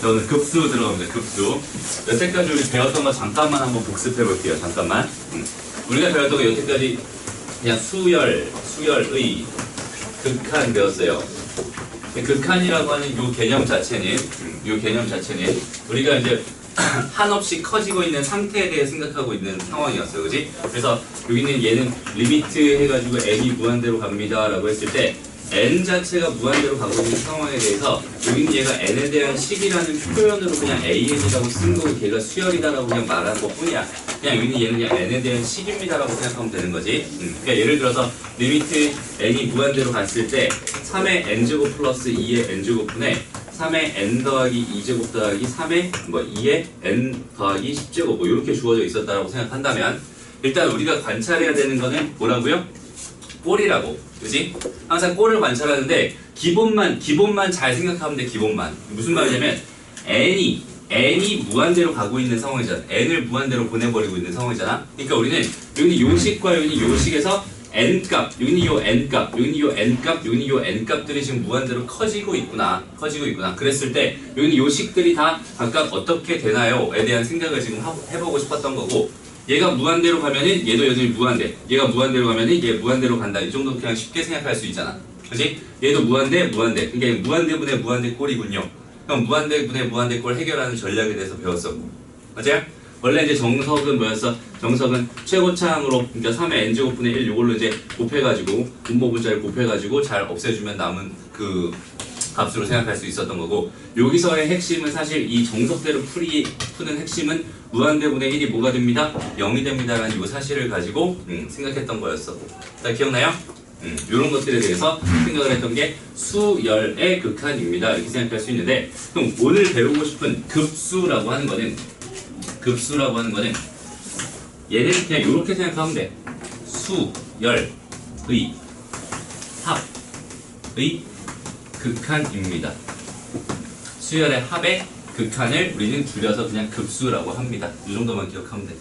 자, 오늘 급수 들어갑니다. 급수. 여태까지 우리 배웠던 거 잠깐만 한번 복습해 볼게요. 잠깐만. 우리가 배웠던 거 여태까지 그냥 수열의 극한 배웠어요. 극한이라고 하는 요 개념 자체는 우리가 이제 한없이 커지고 있는 상태에 대해 생각하고 있는 상황이었어요. 그지? 그래서 여기는 얘는 리미트 해가지고 n이 무한대로 갑니다 라고 했을 때 n 자체가 무한대로 가고 있는 상황에 대해서 여기는 얘가 n에 대한 식이라는 표현으로 그냥 an이라고 쓴 거고 걔가 수열이다라고 그냥 말한 것 뿐이야. 그냥 여기는 얘는 그냥 n에 대한 식입니다라고 생각하면 되는 거지. 그러니까 예를 들어서 리미트 n이 무한대로 갔을 때 3의 n제곱 플러스 2의 n제곱분에 3의 n 더하기 2제곱 더하기 3의 2의 n 더하기 10제곱 뭐 이렇게 주어져 있었다라고 생각한다면 일단 우리가 관찰해야 되는 거는 뭐라고요? 꼴이라고. 그지? 항상 꼴을 관찰하는데 기본만 잘 생각하면 돼. 기본만. 무슨 말이냐면 n이 무한대로 가고 있는 상황이잖아. n을 무한대로 보내버리고 있는 상황이잖아. 그러니까 우리는 여기는 요식과 여기는 요식에서 n값, 여기는 요 n값, 여기는 요 n값, 여기는 요 n값들이 지금 무한대로 커지고 있구나. 그랬을 때 여기는 요식들이 다 각각 어떻게 되나요?에 대한 생각을 지금 해보고 싶었던 거고 얘가 무한대로 가면은 얘도 여전히 무한대. 얘가 무한대로 가면은 얘 무한대로 간다. 이 정도 그냥 쉽게 생각할 수 있잖아. 그렇지? 얘도 무한대. 그러니까 무한대분의 무한대 꼴이군요. 그럼 무한대분의 무한대 꼴 해결하는 전략에 대해서 배웠었고. 맞아요? 원래 이제 정석은 뭐였어? 정석은 최고차항으로 그러니까 3의 n제곱분의 1 요걸로 이제 곱해가지고 분모분자를 곱해가지고 잘 없애주면 남은 그 값으로 생각할 수 있었던 거고 여기서의 핵심은 사실 이 정석대로 푸는 핵심은 무한대분의 1이 뭐가 됩니다? 0이 됩니다라는 이 사실을 가지고 생각했던 거였어. 자, 기억나요? 이런 것들에 대해서 생각을 했던 게 수열의 극한입니다. 이렇게 생각할 수 있는데 그럼 오늘 배우고 싶은 급수라고 하는 거는 얘는 그냥 이렇게 생각하면 돼. 수열의 합의 극한입니다. 수열의 합의 극한을 우리는 줄여서 그냥 급수라고 합니다. 이 정도만 기억하면 돼.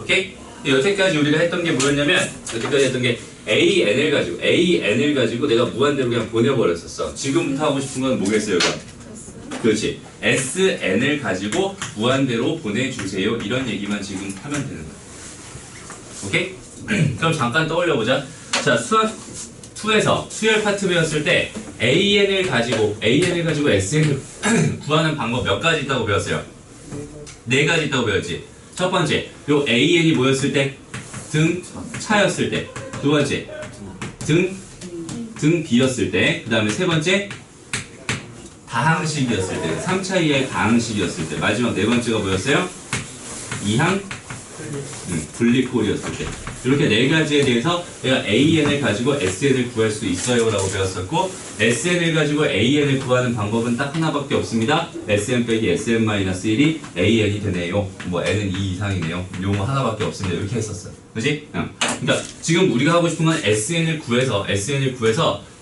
오케이? 여태까지 우리가 했던 게 뭐였냐면 AN을 가지고 내가 무한대로 그냥 보내버렸었어. 지금부터 하고 싶은 건 뭐겠어요? 그렇지. SN을 가지고 무한대로 보내주세요. 이런 얘기만 지금 하면 되는 거야. 오케이? 그럼 잠깐 떠올려보자. 자, 수학 2에서 수열 파트 배웠을 때 AN을 가지고 SN을 구하는 방법 몇 가지 있다고 배웠어요? 4가지 있다고 배웠지. 첫 번째, 요 AN이 뭐였을 때? 등 차였을 때. 두 번째, 등 B였을 때. 그 다음에 세 번째, 다항식이었을 때. 3차 이하의 다항식이었을 때. 마지막 네 번째가 뭐였어요? 이항 분리꼴이었을 때. 이렇게 4가지에 대해서 내가 AN을 가지고 SN을 구할 수 있어요 라고 배웠었고 SN을 가지고 AN을 구하는 방법은 딱 하나밖에 없습니다. SN 빼기 SN-1이 AN이 되네요. 뭐 N은 2 이상이네요. 요거 하나밖에 없습니다. 이렇게 했었어요. 그치? 그러니까 지금 우리가 하고 싶은 건 SN을 구해서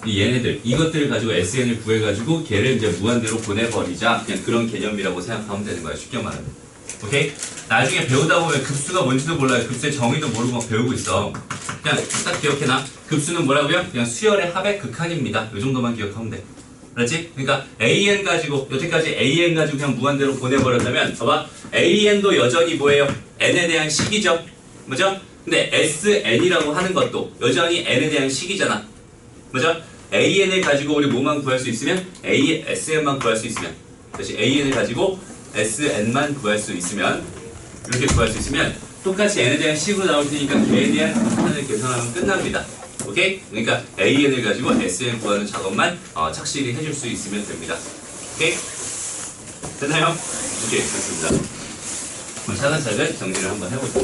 이 얘네들 이것들을 가지고 SN을 구해가지고 걔를 이제 무한대로 보내버리자. 그냥 그런 개념이라고 생각하면 되는 거야. 쉽게 말하면. 오케이? 나중에 배우다 보면 급수가 뭔지도 몰라요. 급수의 정의도 모르고 막 배우고 있어. 그냥 딱 기억해놔. 급수는 뭐라고요? 그냥 수열의 합의 극한입니다. 이 정도만 기억하면 돼. 알았지? 그러니까 AN 가지고 여태까지 AN 가지고 그냥 무한대로 보내버렸다면 봐봐. AN도 여전히 뭐예요? N에 대한 식이죠. 뭐죠? 근데 SN이라고 하는 것도 여전히 N에 대한 식이잖아. 뭐죠? AN을 가지고 우리 뭐만 구할 수 있으면 SN만 구할 수 있으면 다시 AN을 가지고 SN만 구할 수 있으면 이렇게 구할 수 있으면 똑같이 N에 대한 식으로 나올 테니까 걔에 대한 극한을 계산하면 끝납니다. 오케이? 그러니까 AN을 가지고 SN 구하는 작업만 착실히 해줄 수 있으면 됩니다. 오케이? 됐나요? 오케이, 됐습니다. 차근차근 정리를 한번 해보자.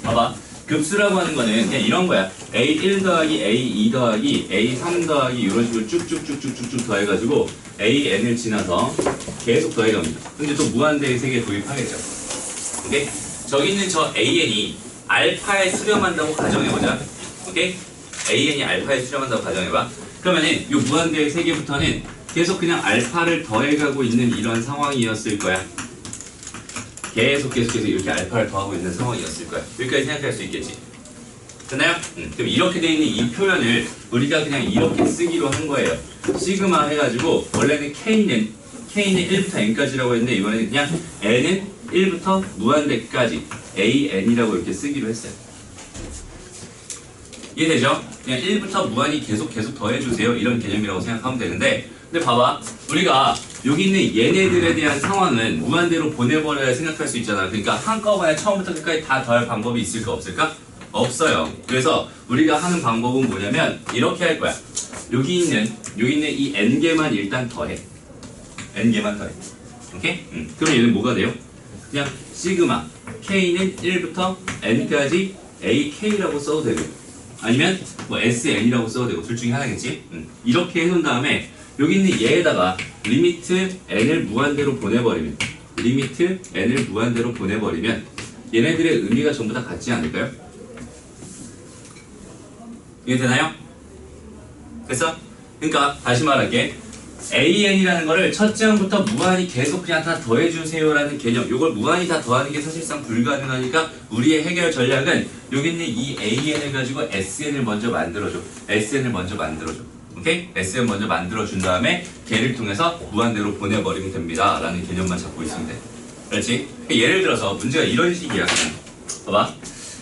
봐봐. 급수라고 하는 거는 그냥 이런 거야. A1 더하기 A2 더하기 A3 더하기 이런 식으로 쭉쭉쭉쭉쭉 더해가지고 AN을 지나서 계속 더해갑니다. 근데 또 무한대의 세계에 도입하겠죠. 오케이? 저기 있는 저 AN이 알파에 수렴한다고 가정해보자. 오케이? AN이 알파에 수렴한다고 가정해봐. 그러면은 이 무한대의 세계부터는 계속 그냥 알파를 더해가고 있는 이런 상황이었을 거야. 계속 이렇게 알파를 더하고 있는 상황이었을 거야. 여기까지 생각할 수 있겠지. 됐나요? 그럼 이렇게 돼 있는 이 표현을 우리가 그냥 이렇게 쓰기로 한 거예요. 시그마 해가지고 원래는 K는 k는 1부터 n까지라고 했는데 이번에는 그냥 n은 1부터 무한대까지 an이라고 이렇게 쓰기로 했어요. 이해되죠? 그냥 1부터 무한히 계속 더해주세요. 이런 개념이라고 생각하면 되는데, 근데 봐봐. 우리가 여기 있는 얘네들에 대한 상황은 무한대로 보내버려야 생각할 수 있잖아. 그러니까 한꺼번에 처음부터 끝까지 다 더할 방법이 있을까 없을까? 없어요. 그래서 우리가 하는 방법은 뭐냐면 이렇게 할 거야. 여기 있는 이 n개만 일단 더해. n개만 더해. 오케이? 그럼 얘는 뭐가 돼요? 그냥 시그마 k는 1부터 n까지 ak라고 써도 되고, 아니면 뭐 sn이라고 써도 되고, 둘 중에 하나겠지? 이렇게 해놓은 다음에 여기 있는 얘에다가 리미트 n을 무한대로 보내버리면, 얘네들의 의미가 전부 다 같지 않을까요? 이해 되나요? 됐어? 그러니까 다시 말할게. an이라는 거를 첫째 항부터 무한히 계속 그냥 다 더해주세요라는 개념, 요걸 무한히 다 더하는 게 사실상 불가능하니까 우리의 해결 전략은 여기 있는 이 an을 가지고 sn을 먼저 만들어줘. 오케이? sn 먼저 만들어준 다음에 걔를 통해서 무한대로 보내버리면 됩니다 라는 개념만 잡고 있으면 돼. 그렇지? 예를 들어서 문제가 이런 식이야. 봐봐.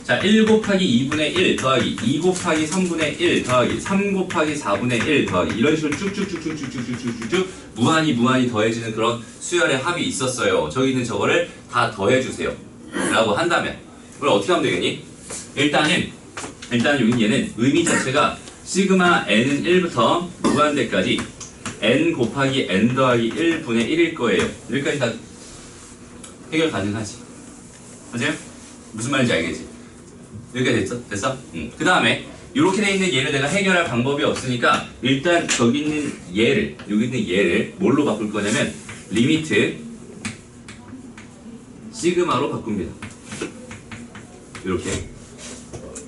자, 1 곱하기 2분의 1 더하기 2 곱하기 3분의 1 더하기 3 곱하기 4분의 1 더하기 이런 식으로 쭉쭉쭉쭉쭉쭉쭉쭉 무한히 더해지는 그런 수열의 합이 있었어요. 저기는 저거를 다 더해주세요 라고 한다면 그럼 어떻게 하면 되겠니? 일단은 여기 얘는 의미 자체가 시그마 n은 1부터 무한대까지 n 곱하기 n 더하기 1분의 1일 거예요. 여기까지 다 해결 가능하지. 맞아요? 무슨 말인지 알겠지? 여기까지 됐어? 그 다음에 이렇게 돼 있는 얘를 내가 해결할 방법이 없으니까 일단 여기 있는 얘를 뭘로 바꿀 거냐면 리미트 시그마로 바꿉니다. 이렇게.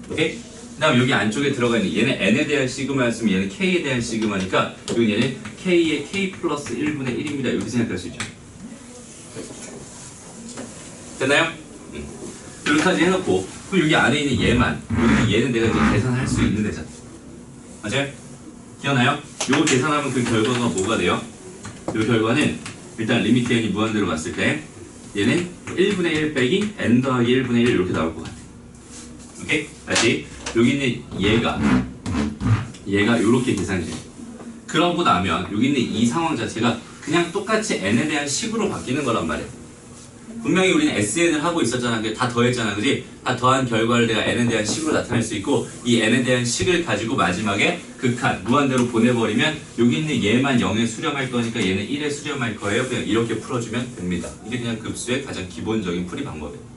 오케이? 그 다음 여기 안쪽에 들어가 있는 얘는 n에 대한 시그마였으면 얘는 k에 대한 시그마니까 여기 얘는 k의 k 플러스 1분의 1입니다. 이렇게 생각할 수 있죠. 됐나요? 여기까지 해놓고 그럼 여기 안에 있는 얘는 내가 이제 계산할 수 있는 데잖아. 맞아요? 기억나요? 요거 계산하면 그 결과가 뭐가 돼요? 요 결과는 일단 리미트 n이 무한대로 갔을 때 얘는 1분의 1 빼기 n 더하기 1분의 1 이렇게 나올 것 같아. 오케이? 다시 여기 있는 얘가 요렇게 계산이 돼요. 그러고 나면 여기 있는 이 상황 자체가 그냥 똑같이 n에 대한 식으로 바뀌는 거란 말이야. 분명히 우리는 SN을 하고 있었잖아. 다 더했잖아. 그지? 다 더한 결과를 내가 n에 대한 식으로 나타낼 수 있고 이 n에 대한 식을 가지고 마지막에 극한, 무한대로 보내버리면 여기 있는 얘만 0에 수렴할 거니까 얘는 1에 수렴할 거예요. 그냥 이렇게 풀어주면 됩니다. 이게 그냥 급수의 가장 기본적인 풀이 방법이에요.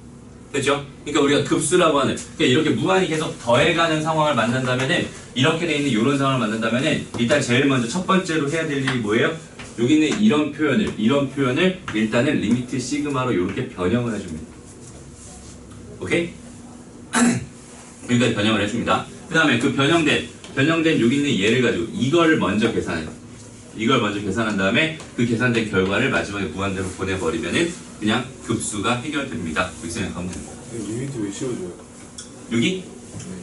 됐죠? 그러니까 우리가 급수라고 하는 그러니까 이렇게 무한히 계속 더해가는 상황을 만든다면은 이렇게 돼 있는 이런 상황을 만든다면은 일단 제일 먼저 첫 번째로 해야 될 일이 뭐예요? 여기 있는 이런 표현을 일단은 리미트 시그마로 이렇게 변형을 해줍니다. 오케이? 여기까지 변형을 해줍니다. 그 다음에 그 변형된 여기 있는 얘를 가지고 이걸 먼저 계산해요. 이걸 먼저 계산한 다음에 그 계산된 결과를 마지막에 무한대로 보내버리면은 그냥 급수가 해결됩니다. 그렇게 생각하면 됩니다. 리미트 왜 씌워줘요? 여기?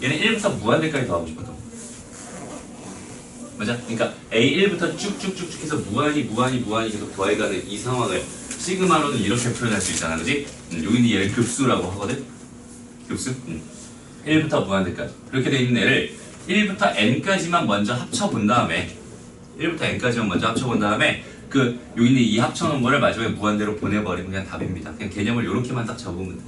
얘는 1부터 무한대까지 더하고 싶거든. 맞아? 그러니까 A1부터 쭉쭉쭉쭉 해서 무한히 계속 더해가는 이 상황을 시그마로는 이렇게 표현할 수 있잖아. 그지? 여기는 얘를 급수라고 하거든? 급수? 1부터 무한대까지. 이렇게 돼 있는 애를 1부터 n까지만 먼저 합쳐본 다음에 그 여기 있는 이 합쳐놓은 거를 마지막에 무한대로 보내버리면 그냥 답입니다. 그냥 개념을 이렇게만 딱 적으면 돼.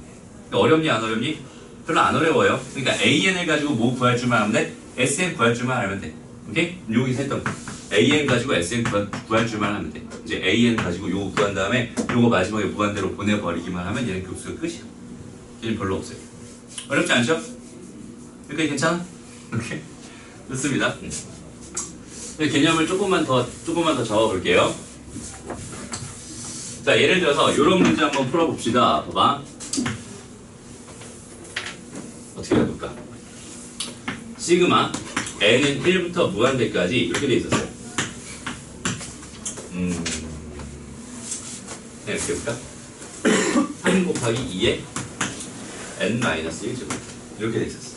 어렵니 안 어렵니? 별로 안 어려워요. 그러니까 AN을 가지고 뭐 구할 줄만 하면 돼? SN 구할 줄만 알면 돼. 오케이? 여기서 했던 거. AN 가지고 SN 구할 줄만 하면 돼. 이제 AN 가지고 요거 구한 다음에 요거 마지막에 무한대로 보내버리기만 하면 얘는 급수가 끝이야. 얘는 별로 없어요. 어렵지 않죠? 여기까지 괜찮아? 오케이. 좋습니다. 개념을 조금만 더 적어볼게요. 자, 예를 들어서 이런 문제 한번 풀어봅시다. 봐봐. 어떻게 해볼까? 시그마 n은 1부터 무한대까지 이렇게 돼 있었어요. 네, 이렇게 해볼까? 3 곱하기 2에 n-1제곱 이렇게 돼 있었어.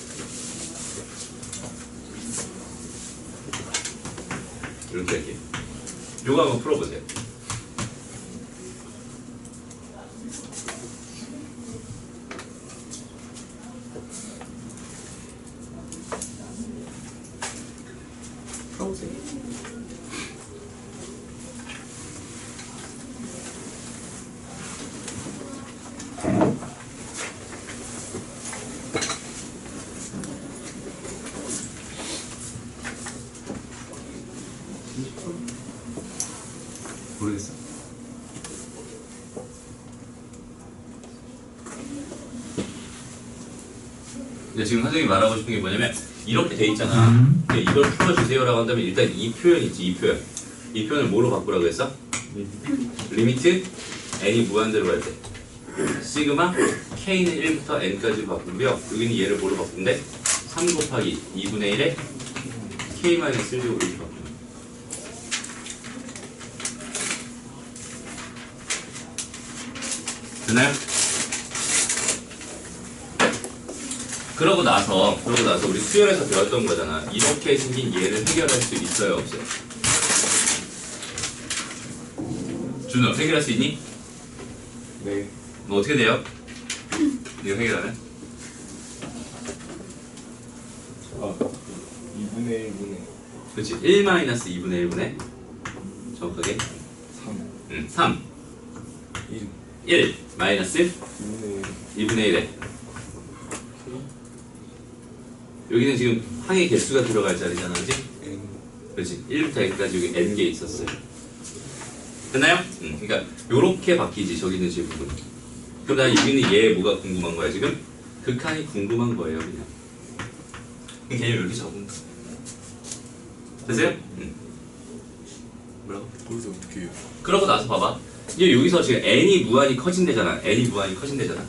이렇게 할게요. 요거 한번 풀어보세요. 근데 지금 선생님이 말하고 싶은 게 뭐냐면 이렇게 돼 있잖아. 근데 이걸 풀어주세요라고 한다면 일단 이 표현 있지, 이 표현. 이 표현을 뭐로 바꾸라고 했어? 리미트 n이 무한대로 갈 때 시그마 k는 1부터 n까지로 바꾸고요. 여기는 얘를 뭐로 바꾸는데 3 곱하기 2분의 1에 k-1제곱 이렇게 바꾸는 거예요. 되나요? 그러고 나서 우리 수열에서 배웠던 거잖아. 이렇게 생긴 얘를 해결할 수 있어요, 없어요? 준호, 해결할 수 있니? 네. 뭐 어떻게 돼요? 이거 해결하면? 2분의 1분의 그렇지. 1-2분의 1분의 정확하게 3 3 1 1 마이너스 2분의 1에 여기는 지금 항의 개수가 들어갈 자리잖아, 그렇지? N 그렇지. 1부터 n까지 여기 n개 있었어요. 됐나요? 그러니까 요렇게 바뀌지, 저기 있는 제 부분. 그럼 난 여기는 얘 뭐가 궁금한 거야 지금? 극한이 궁금한 거예요, 그냥. 개념 이렇게 적은 거. 됐어요? 뭐라고? 거기서 어떻게 해요? 그러고 나서 봐봐. 이제 여기서 지금 n이 무한히 커진대잖아. n이 무한히 커진대잖아.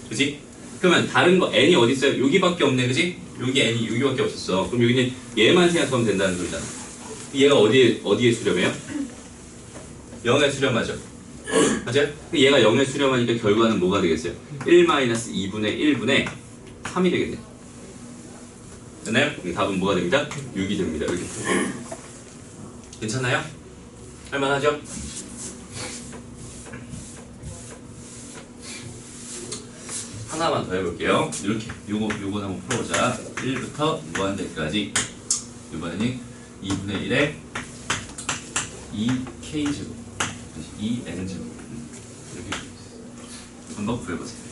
그지? 그러면 다른 거 n이 어디 있어요? 여기밖에 없네, 그지? 여기 n이 여기밖에 없었어. 그럼 여기는 얘만 생각하면 된다는 소리잖아. 얘가 어디에 수렴해요? 0에 수렴하죠. 맞아요? 얘가 0에 수렴하니까 결과는 뭐가 되겠어요? 1-2분의 1분의 3이 되겠네. 됐나요? 답은 뭐가 됩니다? 6이 됩니다. 이렇게. 괜찮나요? 할만하죠? 하나만 더 해볼게요. 이렇게 요거 한번 풀어보자. 1부터 무한대까지. 이번에는 2분의 1에 2k제곱 2n제곱 이렇게 한번 구해보세요.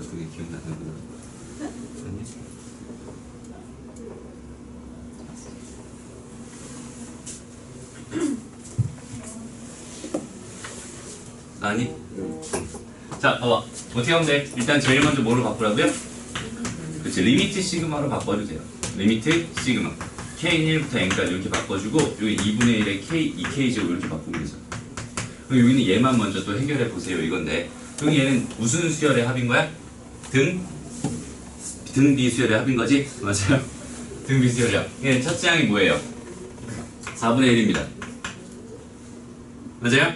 그게 기억나는구나. 아니? 자, 봐봐. 어떻게 하면 돼? 일단 제일 먼저 뭐로 바꾸라고요? 그렇지. 리미트 시그마로 바꿔주세요. 리미트 시그마. k는 1부터 n까지 이렇게 바꿔주고 여기 2분의 1에 k, 2k제곱 이렇게 바꾸면 되죠. 그리고 여기는 얘만 먼저 또 해결해 보세요. 이건데 여기 얘는 무슨 수열의 합인 거야? 등 비수열의 합인 거지? 맞아요. 등 비수열의 합. 얘는 첫째 항이 뭐예요? 4분의 1입니다. 맞아요?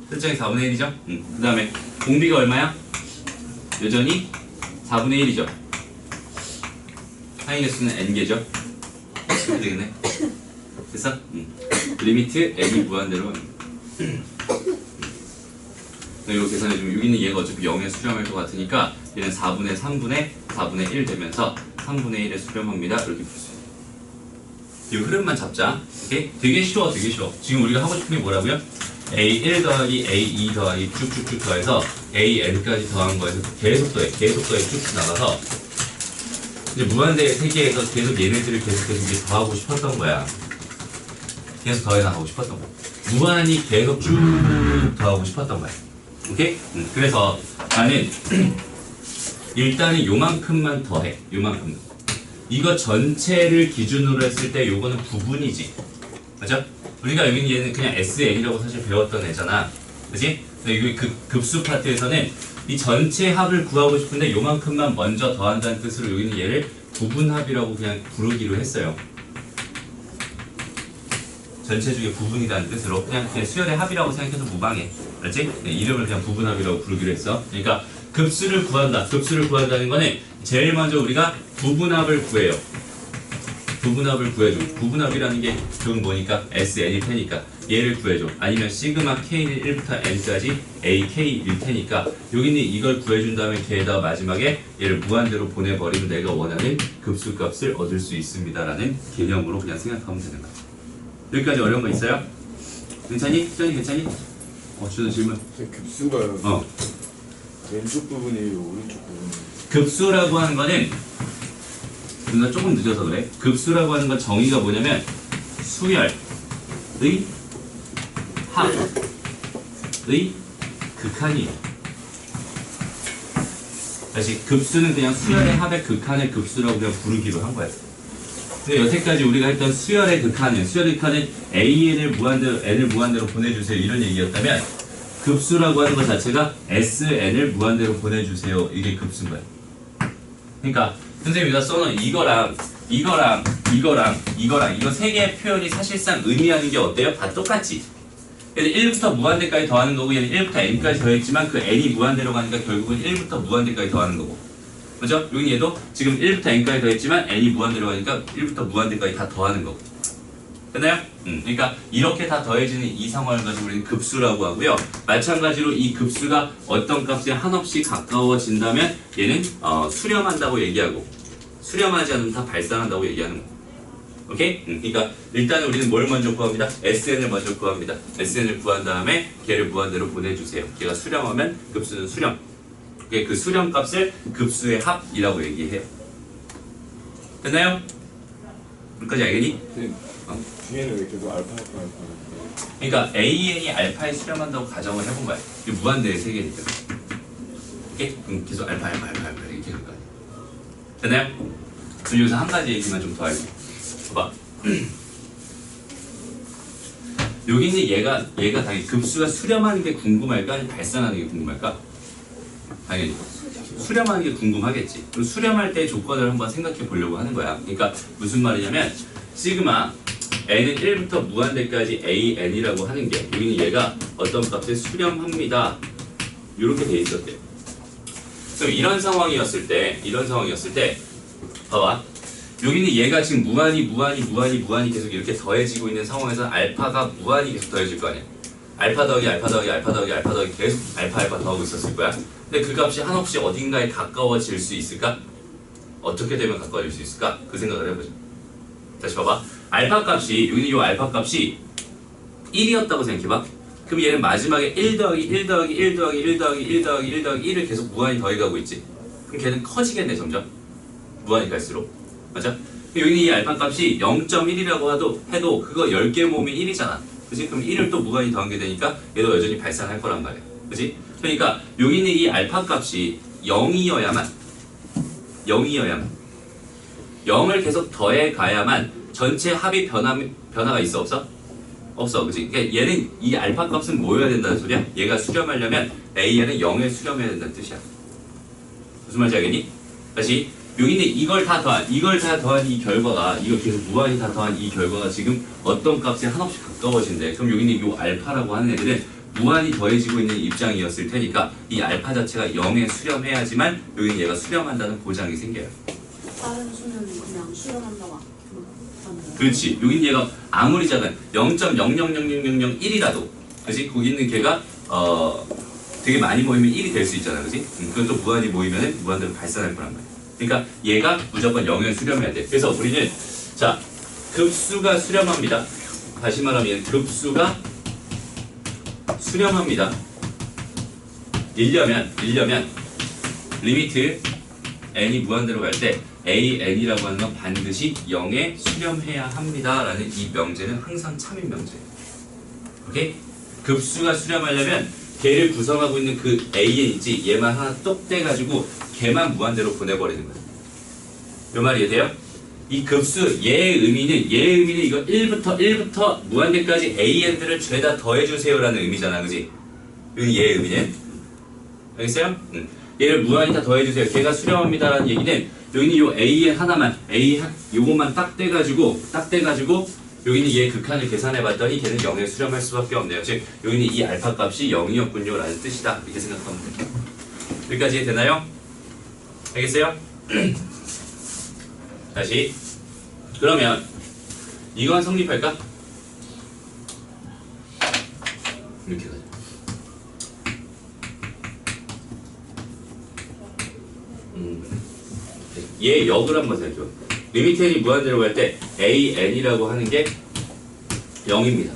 첫째 항이 4분의 1이죠? 그 다음에 공비가 얼마야? 여전히 4분의 1이죠. 항의 개수는 n개죠? 이렇게 되겠네. 됐어? 리미트 n이 무한대로 이거 계산해주면 여기는 얘가 어차피 0에 수렴할 것 같으니까 얘는 4분의 4분의 1 되면서 3분의 1에 수렴합니다. 이렇게 볼 수 있어요. 이 흐름만 잡자. 오케이? 되게 쉬워, 되게 쉬워. 지금 우리가 하고 싶은 게 뭐라고요? A1 더하기 A2 더하기 쭉쭉쭉 더해서 AN까지 더한 거에서 계속 더해 쭉쭉 나가서 이제 무한대 세계에서 계속 얘네들을 계속 이제 더하고 싶었던 거야. 계속 더해 나가고 싶었던 거야. 무한히 계속 쭉 더하고 싶었던 거야. 오케이? 그래서 나는 일단은 요만큼만 더해. 요만큼만. 이거 전체를 기준으로 했을 때 요거는 부분이지. 맞죠? 우리가 여기는 얘는 그냥 SN이라고 사실 배웠던 애잖아. 그치? 여기 급수 파트에서는 이 전체 합을 구하고 싶은데 요만큼만 먼저 더한다는 뜻으로 여기는 얘를 부분합이라고 그냥 부르기로 했어요. 전체 중에 부분이라는 뜻으로 그냥 수열의 합이라고 생각해서 무방해. 알지? 네, 이름을 그냥 부분합이라고 부르기로 했어. 그러니까 급수를 구한다. 급수를 구한다는 거는 제일 먼저 우리가 부분합을 구해요. 부분합을 구해줘. 부분합이라는 게 결국 뭐니까? SN일 테니까. 얘를 구해줘. 아니면 시그마 k는 1부터 n까지 ak일 테니까 여기 있는 이걸 구해준 다음에 걔에다가 마지막에 얘를 무한대로 보내버리면 내가 원하는 급수값을 얻을 수 있습니다라는 개념으로 그냥 생각하면 되는 거야. 여기까지 어려운 거 있어요? 괜찮니? 수현이 괜찮니? 주도 질문. 급수가 왼쪽 부분이에요, 오른쪽 부분? 급수라고 하는 거는 우리가 조금 늦어서 그래. 급수라고 하는 건 정의가 뭐냐면 수열의 합의 극한이에요. 다시 급수는 그냥 수열의 합의 극한을 급수라고 그냥 부르기로 한 거야. 근데 여태까지 우리가 했던 수열의 극한은 AN을 무한대로 보내주세요 이런 얘기였다면 급수라고 하는 것 자체가 SN을 무한대로 보내주세요 이게 급수인 거야. 그러니까 선생님이 다 써놓은 이거 세 개의 표현이 사실상 의미하는 게 어때요? 다 똑같지. 그래서 1부터 무한대까지 더하는 거고 얘는 1부터 n까지 더했지만 그 n이 무한대로 가니까 결국은 1부터 무한대까지 더하는 거고. 그죠? 여기 얘도 지금 1부터 n까지 더했지만 n이 무한대로 가니까 1부터 무한대까지 다 더하는 거고. 됐나요? 그러니까 이렇게 다 더해지는 이 상황을 가지고 우리는 급수라고 하고요. 마찬가지로 이 급수가 어떤 값에 한없이 가까워진다면 얘는 수렴한다고 얘기하고 수렴하지 않으면 다 발산한다고 얘기하는 거예요. 오케이? 그러니까 일단 우리는 뭘 먼저 구합니다. SN을 먼저 구합니다. SN을 구한 다음에 걔를 무한대로 보내주세요. 걔가 수렴하면 급수는 수렴. 그 수렴 값을 급수의 합이라고 얘기해요. 됐나요? 여기까지 알겠니? 네. 뒤에는 왜 계속 알파? 그러니까 AN이 알파에 수렴한다고 가정을 해본 거야. 이게 무한대의 세계니까. 오케이? 그럼 계속 알파 이렇게 갈 거야. 됐나요? 그럼 여기서 한 가지 얘기만 좀 더 할게. 봐봐. 여기 있는 얘가 당연히 급수가 수렴하는 게 궁금할까? 아니면 발산하는 게 궁금할까? 당연히 수렴하는 게 궁금하겠지. 그럼 수렴할 때의 조건을 한번 생각해 보려고 하는 거야. 그러니까 무슨 말이냐면 시그마 n은 1부터 무한대까지 an이라고 하는 게 여기는 얘가 어떤 값에 수렴합니다. 이렇게 돼 있었대요. 그럼 이런 상황이었을 때 봐봐. 여기는 얘가 지금 무한히 계속 이렇게 더해지고 있는 상황에서 알파가 무한히 계속 더해질 거 아니야. 알파 더하기 계속 알파 더하고 있었을 거야. 근데 그 값이 한없이 어딘가에 가까워질 수 있을까? 어떻게 되면 가까워질 수 있을까? 그 생각을 해보자. 다시 봐봐. 알파 값이 여기는 이 알파 값이 1이었다고 생각해봐. 그럼 얘는 마지막에 1 더하기 1을 계속 무한히 더해가고 있지. 그럼 걔는 커지겠네 점점. 무한히 갈수록. 맞아? 여기 이 알파 값이 0.1이라고 해도 그거 10개 모으면 1이잖아. 그치? 그럼 1을 또 무한히 더한 게 되니까 얘도 여전히 발산할 거란 말이야. 그치? 그러니까 여기 있는 이 알파 값이 0이어야만 0을 계속 더해 가야만 전체 합이 변화가 있어 없어? 없어. 그치? 그러니까 얘는 이 알파 값은 뭐여야 된다는 소리야? 얘가 수렴하려면 AN은 0에 수렴해야 된다는 뜻이야. 무슨 말인지 알겠니? 다시 여기 있는 이걸 다 더한 이 결과가 이걸 계속 무한히 다 더한 이 결과가 지금 어떤 값에 한없이 가까워진대. 그럼 여기 있는 이 알파라고 하는 애들은 무한히 더해지고 있는 입장이었을 테니까 이 알파 자체가 0에 수렴해야지만 여기는 얘가 수렴한다는 보장이 생겨요. 다른 수는 그냥 수렴한다고 하는 그렇지. 여기 있는 얘가 아무리 작은 0.000001이라도 그렇지? 거기 있는 걔가 되게 많이 모이면 1이 될 수 있잖아. 그렇지? 그것도 무한히 모이면 무한대로 발산할 거란 말이야. 그러니까 얘가 무조건 0에 수렴해야 돼. 그래서 우리는 자 급수가 수렴합니다. 다시 말하면 급수가 수렴합니다. 일려면 리미트 n이 무한대로 갈 때 an이라고 하는 건 반드시 0에 수렴해야 합니다라는 이 명제는 항상 참인 명제예요. 오케이? 급수가 수렴하려면 걔를 구성하고 있는 그 an이지 얘만 하나 똑 떼가지고 걔만 무한대로 보내버리는 거야. 요 말이 이해돼요? 이 급수 얘의 의미는 이거 1부터 무한대까지 an들을 죄다 더해주세요라는 의미잖아. 그지? 여기 얘의 의미는 알겠어요? 얘를 무한히 다 더해주세요. 걔가 수렴합니다라는 얘기는 여기는 요 an 하나만 요것만 딱 떼가지고 여기는 얘 극한을 계산해봤더니 걔는 0에 수렴할 수밖에 없네요. 즉 여기는 이 알파 값이 0이었군요 라는 뜻이다. 이렇게 생각하면 돼요. 여기까지 되나요? 알겠어요? 다시 그러면 이건 성립할까? 이렇게 가죠. 얘 역을 한번 생각해봐. 리미트 n이 무한대로 갈 때 an이라고 하는 게 0입니다.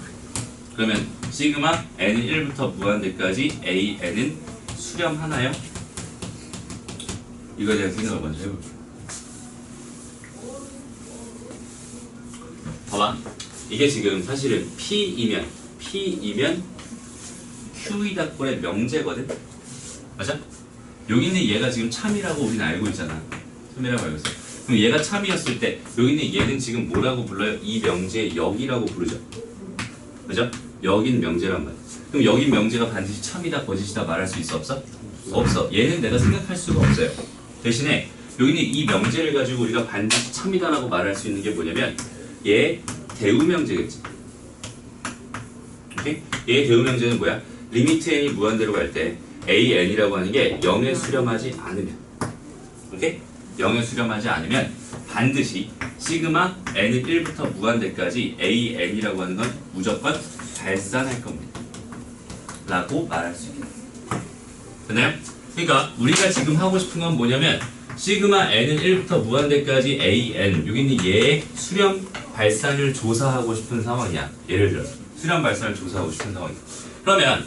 그러면 시그마 n은 1부터 무한대까지 an은 수렴하나요? 이거에 대한 생각을 먼저 해볼게요. 봐봐. 이게 지금 사실은 P이면 Q이다 꼴의 명제거든? 맞아? 여기 있는 얘가 지금 참이라고 우리는 알고 있잖아. 참이라고 알고 있어. 그럼 얘가 참이었을 때 여기 있는 얘는 지금 뭐라고 불러요? 이 명제의 역이라고 부르죠. 그죠? 역인 명제란 말이야. 그럼 역인 명제가 반드시 참이다 거짓이다 말할 수 있어 없어? 없어. 얘는 내가 생각할 수가 없어요. 대신에 여기 있는 이 명제를 가지고 우리가 반드시 참이다라고 말할 수 있는 게 뭐냐면 얘 대우명제겠지. 오케이? 얘 대우명제는 뭐야? 리미트 n이 무한대로 갈 때 an이라고 하는 게 0에 수렴하지 않으면, 오케이? 0에 수렴하지 않으면 반드시 시그마 n은 1부터 무한대까지 an이라고 하는 건 무조건 발산할 겁니다. 라고 말할 수 있겠다. 됐나요? 그러니까 우리가 지금 하고 싶은 건 뭐냐면 시그마 n은 1부터 무한대까지 an, 여기 있는 얘의 수렴 발산을 조사하고 싶은 상황이야. 예를 들어서 수렴 발산을 조사하고 싶은 상황이야. 그러면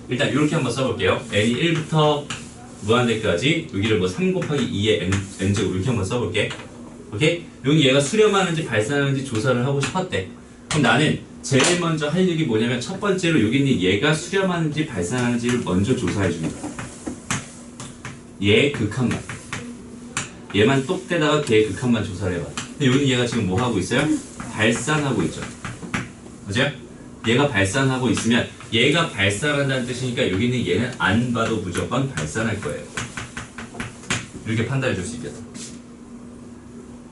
일단 이렇게 한번 써볼게요. n이 1부터 무한대까지 여기를 뭐 3 곱하기 2의 n제곱 이렇게 한번 써볼게. 오케이? 여기 얘가 수렴하는지 발산하는지 조사를 하고 싶었대. 그럼 나는 제일 먼저 할 일이 뭐냐면 첫 번째로 여기 있는 얘가 수렴하는지 발산하는지를 먼저 조사해 줍니다. 얘 극한만. 얘만 똑대다가 걔의 극한만 조사를 해봐. 근데 여기 있는 얘가 지금 뭐 하고 있어요? 발산하고 있죠. 그죠? 얘가 발산하고 있으면 얘가 발산한다는 뜻이니까 여기 있는 얘는 안 봐도 무조건 발산할 거예요. 이렇게 판단해 줄 수 있겠다.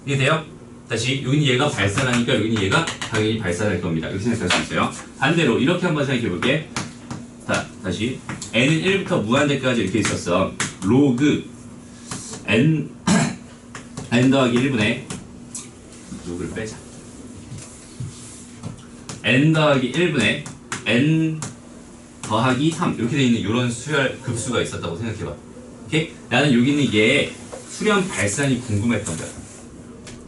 이해돼요? 다시 여기 있는 얘가 발산하니까 여기 있는 얘가 당연히 발산할 겁니다. 이렇게 생각할 수 있어요. 반대로 이렇게 한번 생각해 볼게. 자, 다시 n은 1부터 무한대까지 이렇게 있었어. 로그 n 더하기 1분의 로그를 빼자. n 더하기 1분의 n 더하기 3 이렇게 돼 있는 이런 수열 급수가 있었다고 생각해봐. 오케이? 나는 여기 있는 얘의 수렴 발산이 궁금했던 거야.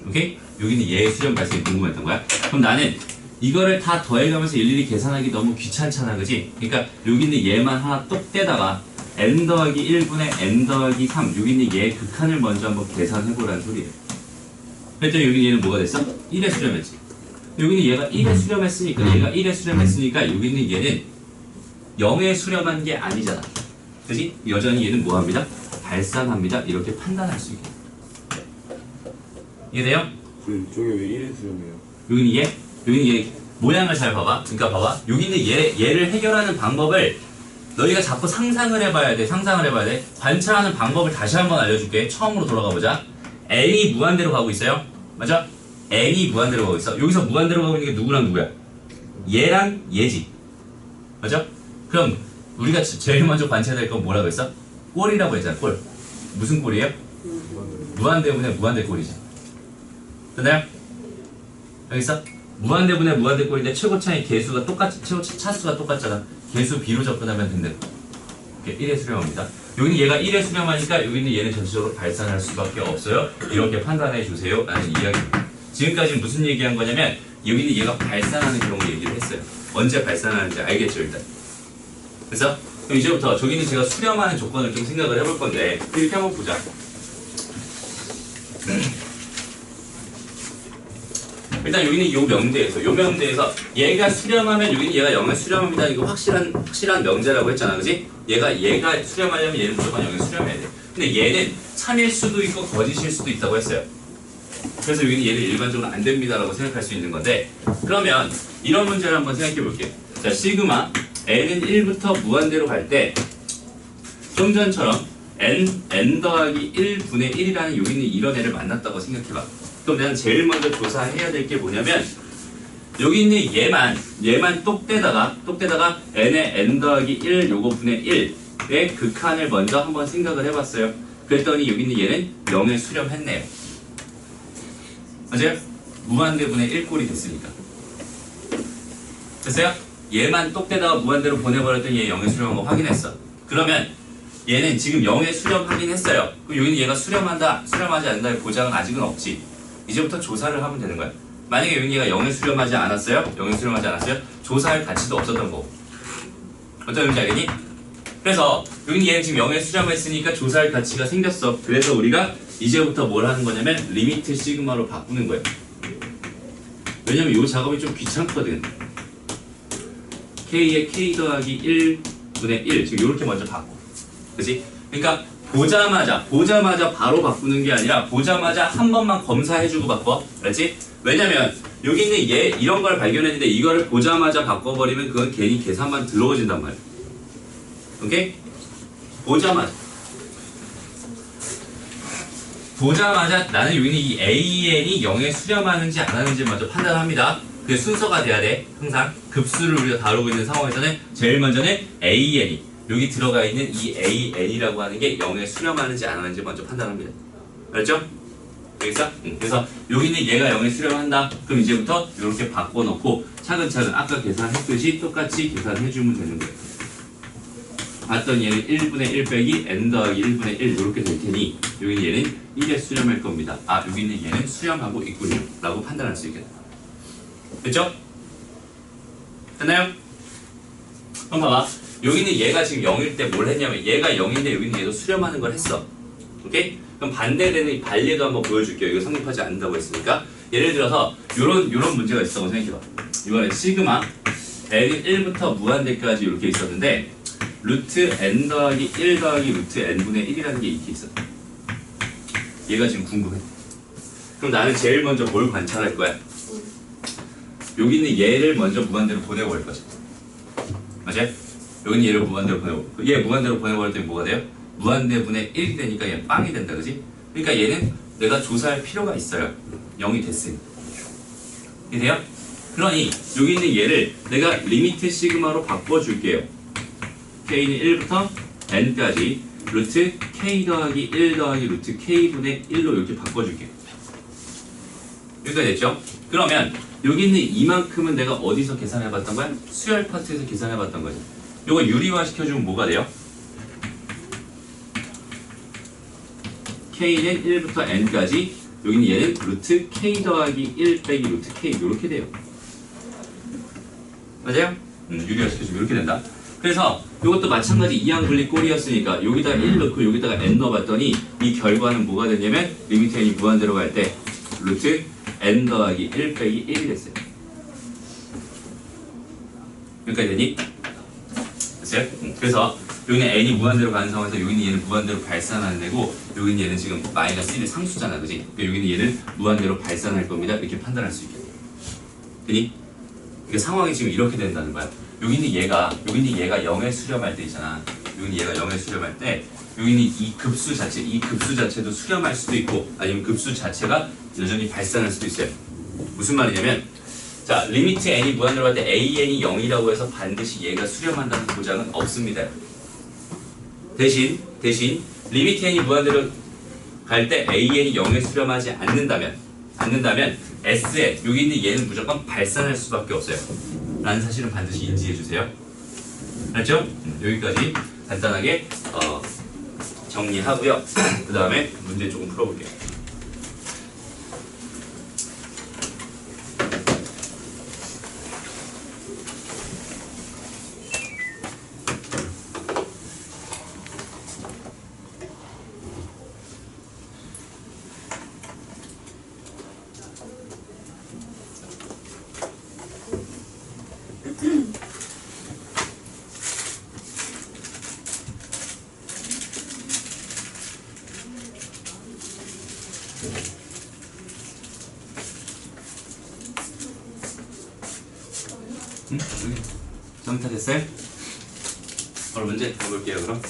오케이? 여기 있는 얘의 수렴 발산이 궁금했던 거야. 그럼 나는 이거를 다 더해가면서 일일이 계산하기 너무 귀찮잖아, 그지? 그러니까 여기 있는 얘만 하나 똑 떼다가 n 더하기 1분의 n 더하기 3 여기 있는 얘의 극한을 먼저 한번 계산해보라는 소리예요. 그랬더니 여기 얘는 뭐가 됐어? 1에 수렴했지. 여기는 얘가 1에 수렴했으니까 얘가 1에 수렴했으니까 여기 있는 얘는 0에 수렴한 게 아니잖아. 그지? 여전히 얘는 뭐합니다? 발산합니다. 이렇게 판단할 수 있게. 이해돼요? 저게 왜 1에 수렴해요? 여기는 얘 모양을 잘 봐봐. 그러니까 봐봐. 여기 있는 얘를 해결하는 방법을 너희가 자꾸 상상을 해봐야 돼. 상상을 해봐야 돼. 관찰하는 방법을 다시 한번 알려줄게. 처음으로 돌아가 보자. n이 무한대로 가고 있어요. 맞아? n이 무한대로 가고 있어. 여기서 무한대로 가고 있는 게 누구랑 누구야? 얘랑 얘지. 맞아? 그럼 우리가 제일 먼저 관찰될 건 뭐라고 했어? 꼴이라고 했잖아. 꼴. 무슨 꼴이에요? 무한대분의 무한대 꼴이지. 됐나요? 여기 있어? 무한대분의 무한대 꼴인데 최고 차이 개수가 똑같이 최고 차수가 똑같잖아. 개수 b로 접근하면 된대. 1에 수렴합니다. 여기는 얘가 1에 수렴하니까 여기는 얘는 전체적으로 발산할 수밖에 없어요. 이렇게 판단해 주세요. 라는 이야기입니다. 지금까지 무슨 얘기한 거냐면 여기는 얘가 발산하는 경우 얘기를 했어요. 언제 발산하는지 알겠죠, 일단. 그래서 그럼 이제부터 저기는 제가 수렴하는 조건을 좀 생각을 해볼 건데 이렇게 한번 보자. 일단 여기는 요 명대에서 얘가 수렴하면 여기는 얘가 0에 수렴합니다. 이거 확실한 명제라고 했잖아, 그지? 얘가 수렴하려면 얘는 무조건 0에 수렴해야 돼. 근데 얘는 참일 수도 있고 거짓일 수도 있다고 했어요. 그래서 여기는 얘는 일반적으로 안 됩니다라고 생각할 수 있는 건데, 그러면 이런 문제를 한번 생각해 볼게요. 자, 시그마 n은 1부터 무한대로 갈 때 좀 전처럼 n 더하기 1분의 1이라는 여기 있는 이런 애를 만났다고 생각해봐. 그럼 내가 제일 먼저 조사해야 될 게 뭐냐면 여기 있는 얘만 똑대다가 n의 n 더하기 1 요거 분의 1의 극한을 먼저 한번 생각을 해봤어요. 그랬더니 여기 있는 얘는 0에 수렴했네요. 맞아요? 무한대분의 1꼴이 됐으니까. 됐어요? 얘만 똑대다가 무한대로 보내버렸더니 얘 0에 수렴한 거 확인했어. 그러면 얘는 지금 0에 수렴 확인했어요. 그럼 여기는 얘가 수렴한다, 수렴하지 않는다의 보장은 아직은 없지. 이제부터 조사를 하면 되는 거야. 만약에 여기 얘가 0에 수렴하지 않았어요? 0에 수렴하지 않았어요? 조사할 가치도 없었던 거고. 어떤 의미인지 알겠니? 그래서 여기는 얘는 지금 0에 수렴했으니까 조사할 가치가 생겼어. 그래서 우리가 이제부터 뭘 하는 거냐면 리미트 시그마로 바꾸는 거예요. 왜냐면 이 작업이 좀 귀찮거든. K에 K 더하기 1분의 1 지금 이렇게 먼저 바꿔. 그치? 그러니까 보자마자 바로 바꾸는 게 아니라 보자마자 한 번만 검사해주고 바꿔. 그렇지? 왜냐면 여기 있는 얘 이런 걸 발견했는데 이거를 보자마자 바꿔버리면 그건 괜히 계산만 들어오진단 말이야. 오케이? 보자마자 나는 여기는 이 AN이 0에 수렴하는지 안 하는지 먼저 판단합니다. 그게 순서가 돼야 돼. 항상 급수를 우리가 다루고 있는 상황에서는 제일 먼저는 AN이 여기 들어가 있는 이 AN이라고 하는 게 0에 수렴하는지 안 하는지 먼저 판단합니다. 알았죠? 알겠어? 그래서 여기 있는 얘가 0에 수렴한다. 그럼 이제부터 이렇게 바꿔놓고 차근차근 아까 계산했듯이 똑같이 계산해주면 되는 거예요. 봤던 얘는 1분의 1 빼기 n 더하기 1분의 1 이렇게 될 테니 여기 얘는 1에 수렴할 겁니다. 아 여기 있는 얘는 수렴하고 있군요 라고 판단할 수 있겠다. 됐죠? 됐나요? 그럼 봐봐. 여기는 얘가 지금 0일 때 뭘 했냐면 얘가 0인데 여기는 얘도 수렴하는 걸 했어. 오케이? 그럼 반대되는 이 반례도 한번 보여줄게요. 이거 성립하지 않는다고 했으니까. 예를 들어서 요런 문제가 있었다고 생각해봐. 이번에 시그마 n이 1부터 무한대까지 이렇게 있었는데 루트 n 더하기 1 더하기 루트 n분의 1이라는 게 이렇게 있어. 얘가 지금 궁금해. 그럼 나는 제일 먼저 뭘 관찰할 거야? 여기 있는 얘를 먼저 무한대로 보내버릴 거지. 맞아요? 여기는 얘를 무한대로 보내고 얘 무한대로 보내버렸더니 뭐가 돼요? 무한대분의 1이 되니까 얘 빵이 된다. 그지? 그러니까 얘는 내가 조사할 필요가 있어요. 0이 됐으니. 이해돼요? 그러니 여기 있는 얘를 내가 리미트 시그마로 바꿔줄게요. K는 1부터 N까지 루트 K 더하기 1 더하기 루트 K분의 1로 이렇게 바꿔줄게요. 여기까지 됐죠? 그러면 여기 있는 이만큼은 내가 어디서 계산해봤던 거야? 수열 파트에서 계산해봤던 거지. 요거 유리화 시켜주면 뭐가 돼요? K는 1부터 N까지 여기는 얘는 루트 K 더하기 1 빼기 루트 K 이렇게 돼요. 맞아요? 유리화 시켜주면 이렇게 된다. 그래서 이것도 마찬가지 이항 분리 꼴이었으니까 여기다가 1 넣고 여기다가 n 넣어봤더니 이 결과는 뭐가 됐냐면 리미트 n이 무한대로 갈 때 루트 n 더하기 1 빼기 1이 됐어요. 여기까지 되니? 됐어요? 그래서 여기는 n이 무한대로 가는 상황에서 여기는 얘는 무한대로 발산하는 애고 여기는 얘는 지금 마이너스 1의 상수잖아. 그지? 그러니까 여기는 얘는 무한대로 발산할 겁니다. 이렇게 판단할 수 있겠네. 되니? 그러니까 상황이 지금 이렇게 된다는 거야. 여기는 얘가 0에 수렴할 때 있잖아. 여기는 얘가 0에 수렴할 때 여기는 이 급수 자체도 수렴할 수도 있고 아니면 급수 자체가 여전히 발산할 수도 있어요. 무슨 말이냐면 자 리미트 n이 무한대로 갈 때 an이 0이라고 해서 반드시 얘가 수렴한다는 보장은 없습니다. 대신 리미트 n이 무한대로 갈 때 an이 0에 수렴하지 않는다면 S에 여기 있는 얘는 무조건 발산할 수밖에 없어요. 라는 사실은 반드시 인지해 주세요. 알죠? 여기까지 간단하게 정리하고요. 그 다음에 문제 조금 풀어볼게요. 여기 정리 다 됐어요? 오늘 문제 가볼게요. 그럼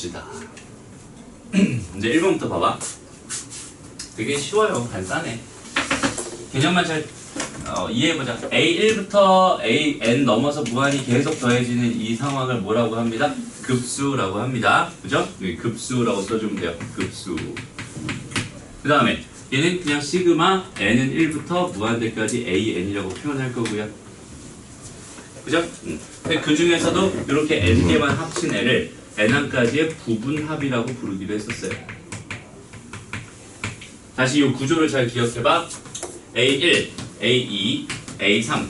봅시다. 이제 1번부터 봐봐. 되게 쉬워요. 간단해. 개념만 잘 이해해보자. A1부터 AN 넘어서 무한히 계속 더해지는 이 상황을 뭐라고 합니다? 급수라고 합니다. 그죠? 여기 급수라고 써주면 돼요. 급수. 그 다음에 얘는 그냥 시그마 n은 1부터 무한대까지 AN이라고 표현할 거고요. 그죠? 그 중에서도 이렇게 n개만 합친 애를 n항까지의 부분합이라고 부르기도 했었어요. 다시 이 구조를 잘 기억해봐. A1, A2, A3,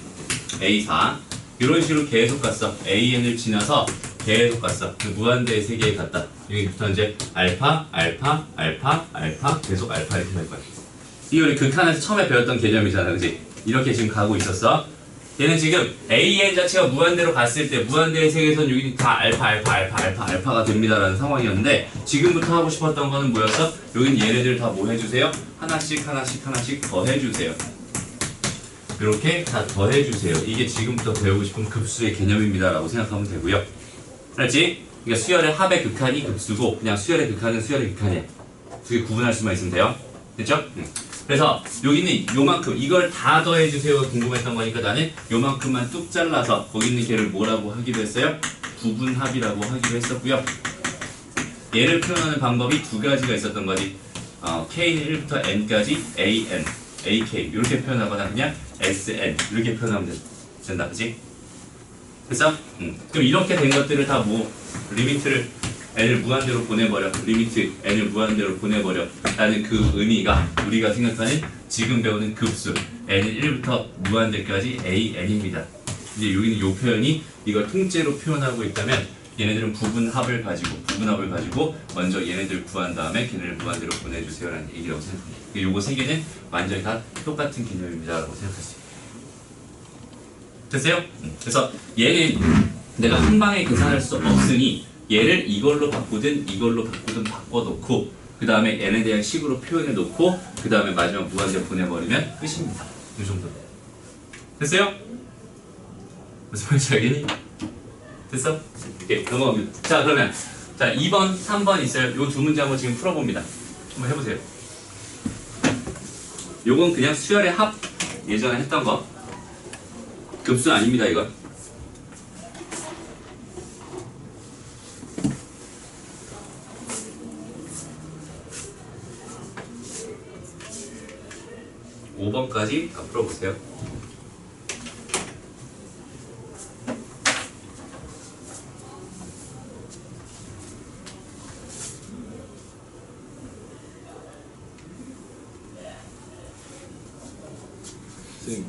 A4 이런 식으로 계속 갔어. AN을 지나서 계속 갔어. 무한대의 세계에 갔다. 여기부터 이제 알파, 알파, 알파, 알파 계속 알파 이렇게 갈 거야. 이게 우리 극한에서 처음에 배웠던 개념이잖아, 그렇지? 이렇게 지금 가고 있었어. 얘는 지금 AN 자체가 무한대로 갔을 때 무한대의 세계에서는 여기 다 알파, 알파, 알파, 알파, 알파가 됩니다라는 상황이었는데 지금부터 하고 싶었던 거는 뭐였어? 여긴 얘네들 다 뭐 해주세요? 하나씩 하나씩 하나씩 더해주세요. 이렇게 다 더해주세요. 이게 지금부터 배우고 싶은 급수의 개념입니다라고 생각하면 되고요. 알았지? 그러니까 수열의 합의 극한이 급수고 그냥 수열의 극한은 수열의 극한이야. 두 개 구분할 수만 있으면 돼요. 됐죠? 그래서 여기는 요만큼 이걸 다 더해주세요가 궁금했던 거니까 나는 요만큼만 뚝 잘라서 거기 있는 걔를 뭐라고 하기로 했어요? 부분합이라고 하기로 했었고요. 얘를 표현하는 방법이 두 가지가 있었던 거지. K는 1부터 N까지 AN, AK 이렇게 표현하거나 그냥 SN 이렇게 표현하면 된다. 그치? 됐어? 그럼 이렇게 된 것들을 다 뭐 리미트를 n을 무한대로 보내버려. 리미트 n을 무한대로 보내버려. 라는 그 의미가 우리가 생각하는 지금 배우는 급수 n은 1부터 무한대까지 AN입니다. 이제 여기는 요 표현이 이걸 통째로 표현하고 있다면 얘네들은 부분합을 가지고 먼저 얘네들 구한 다음에 걔네를 무한대로 보내주세요라는 얘기라고 생각합니다. 요거 세 개는 완전히 다 똑같은 개념입니다 라고 생각할 수 있어요. 됐어요? 그래서 얘는 내가 한 방에 계산할 수 없으니 얘를 이걸로 바꾸든 바꿔놓고 그 다음에 n에 대한 식으로 표현해 놓고 그 다음에 마지막 무한대로 보내버리면 끝입니다. 이 정도. 됐어요? 무슨 말인지 알겠니? 됐어? 오케이 넘어갑니다. 자 그러면 자 2번, 3번 있어요. 요 두 문제 한번 지금 풀어봅니다. 한번 해보세요. 요건 그냥 수열의 합 예전에 했던 거 급수 아닙니다 이건. (5번까지) 다 풀어보세요. 쌤,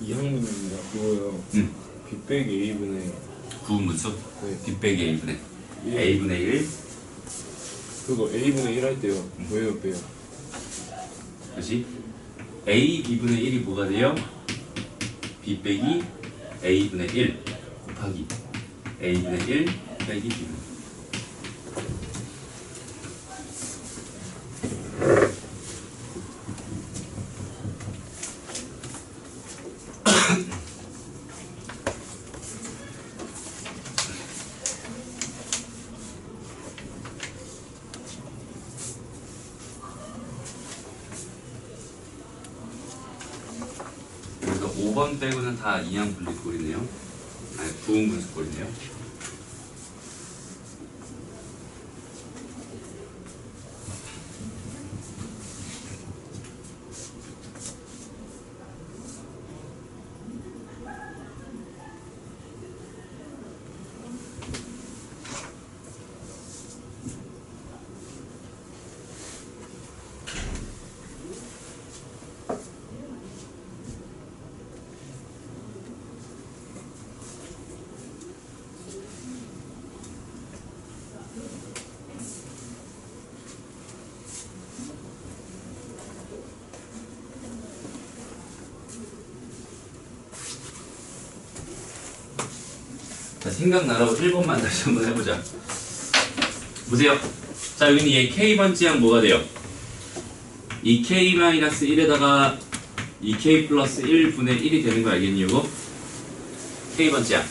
2학문입니다. 그거요. B 빼기 A분의 구분문수 네. B 빼기 A분의 예. A분의 1 그거 A분의 1 할 때요. 왜요 빼요? 그렇지? A B분의 1이 뭐가 돼요? B 빼기 A분의 1 곱하기 A분의 1 빼기 B분의 1. 그러니까 5번 빼고는 다 이항 분리꼴이네요. 아니 부분 분수꼴이네요. 자, 생각나라고 1번만 다시 한번 해보자. 보세요. 자, 여기는 얘 K번째 항 뭐가 돼요? 이 K-1에다가 이 K 플러스 1분의 1이 되는 거 알겠니, 이거? K번째 항.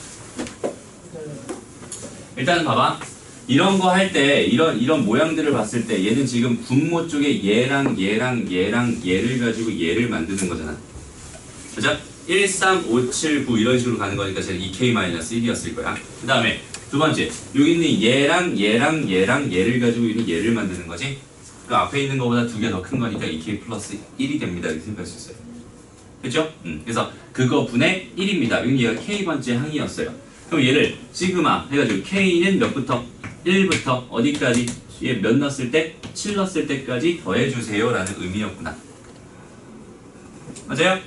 일단은 봐봐. 이런 거 할 때 이런 모양들을 봤을 때 얘는 지금 분모 쪽에 얘랑 얘를 가지고 얘를 만드는 거잖아. 그죠? 1, 3, 5, 7, 9 이런 식으로 가는 거니까 쟤는 2k-1이었을 거야. 그 다음에 두 번째 여기 있는 얘랑 얘를 가지고 있는 얘를 만드는 거지. 그 앞에 있는 거보다 두 개 더 큰 거니까 2k 플러스 1이 됩니다. 이렇게 생각할 수 있어요. 그죠? 그래서 그거 분의 1입니다. 여기 얘가 k번째 항이었어요. 그럼 얘를 시그마 해가지고 k는 몇부터? 1부터 어디까지? 얘 몇 넣었을 때? 7 넣었을 때까지 더해주세요 라는 의미였구나. 맞아요?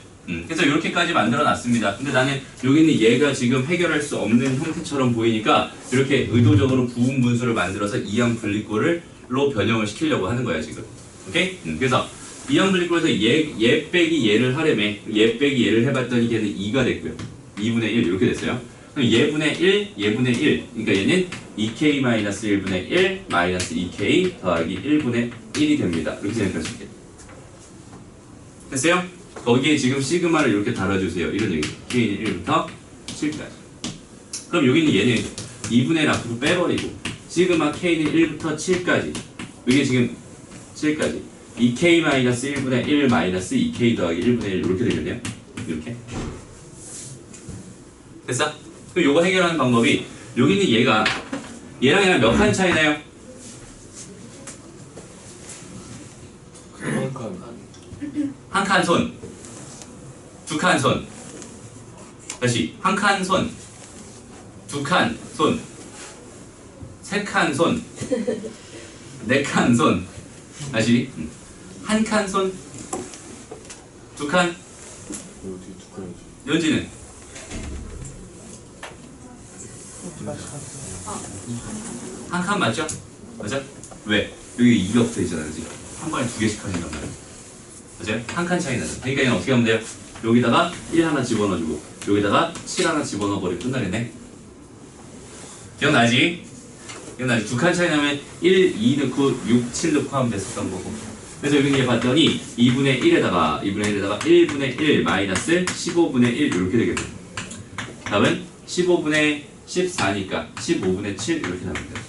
그래서 이렇게까지 만들어 놨습니다. 근데 나는 여기 있는 얘가 지금 해결할 수 없는 형태처럼 보이니까 이렇게 의도적으로 부분 분수를 만들어서 이항 분리꼴로 변형을 시키려고 하는 거야 지금. 오케이? 그래서 이항 분리꼴에서 얘 빼기 얘를 하려면 얘 빼기 얘를 해봤더니 걔는 2가 됐고요. 2분의 1 이렇게 됐어요. 그럼 얘분의 1, 얘분의 1. 그러니까 얘는 2k-1분의 1 마이너스 2k 더하기 1분의 1이 됩니다. 이렇게 생각할 수 있게. 됐어요? 거기에 지금 시그마를 이렇게 달아주세요. 이런 얘기. k는 1부터 7까지. 그럼 여기 있는 얘는 2분의 1 앞으로 빼버리고 시그마 k는 1부터 7까지. 이게 지금 7까지. 2k-1분의 1 마이너스 2k 더하기 1분의 1 이렇게 되겠네요. 이렇게. 됐어? 그럼 요거 해결하는 방법이 여기 있는 얘가 얘랑 몇 칸 차이나요? 한 칸. 한 칸 손, 두 칸 손. 다시 한 칸 손, 두 칸 손, 세 칸 손, 네 칸 손. 다시 한 칸 손, 두 칸. 어떻게 두 칸이지? 연지는 한 칸 맞죠? 맞아? 왜? 여기 2가 붙어 있잖아, 그지? 한 번에 두 개씩 하니까 말이야. 맞아요? 한 칸 차이 나죠. 그러니까 얘는 어떻게 하면 돼요? 여기다가 1 하나 집어넣어주고 여기다가 7 하나 집어넣어버리면 끝나겠네. 기억나지? 기억나지? 두 칸 차이 나면 1, 2 넣고 6, 7 넣고 하면 됐었던 거고. 그래서 여기 얘 봤더니 2분의 1에다가 1분의 1 마이너스 15분의 1 이렇게 되겠네. 답은 15분의 14니까 15분의 7 이렇게 나옵니다.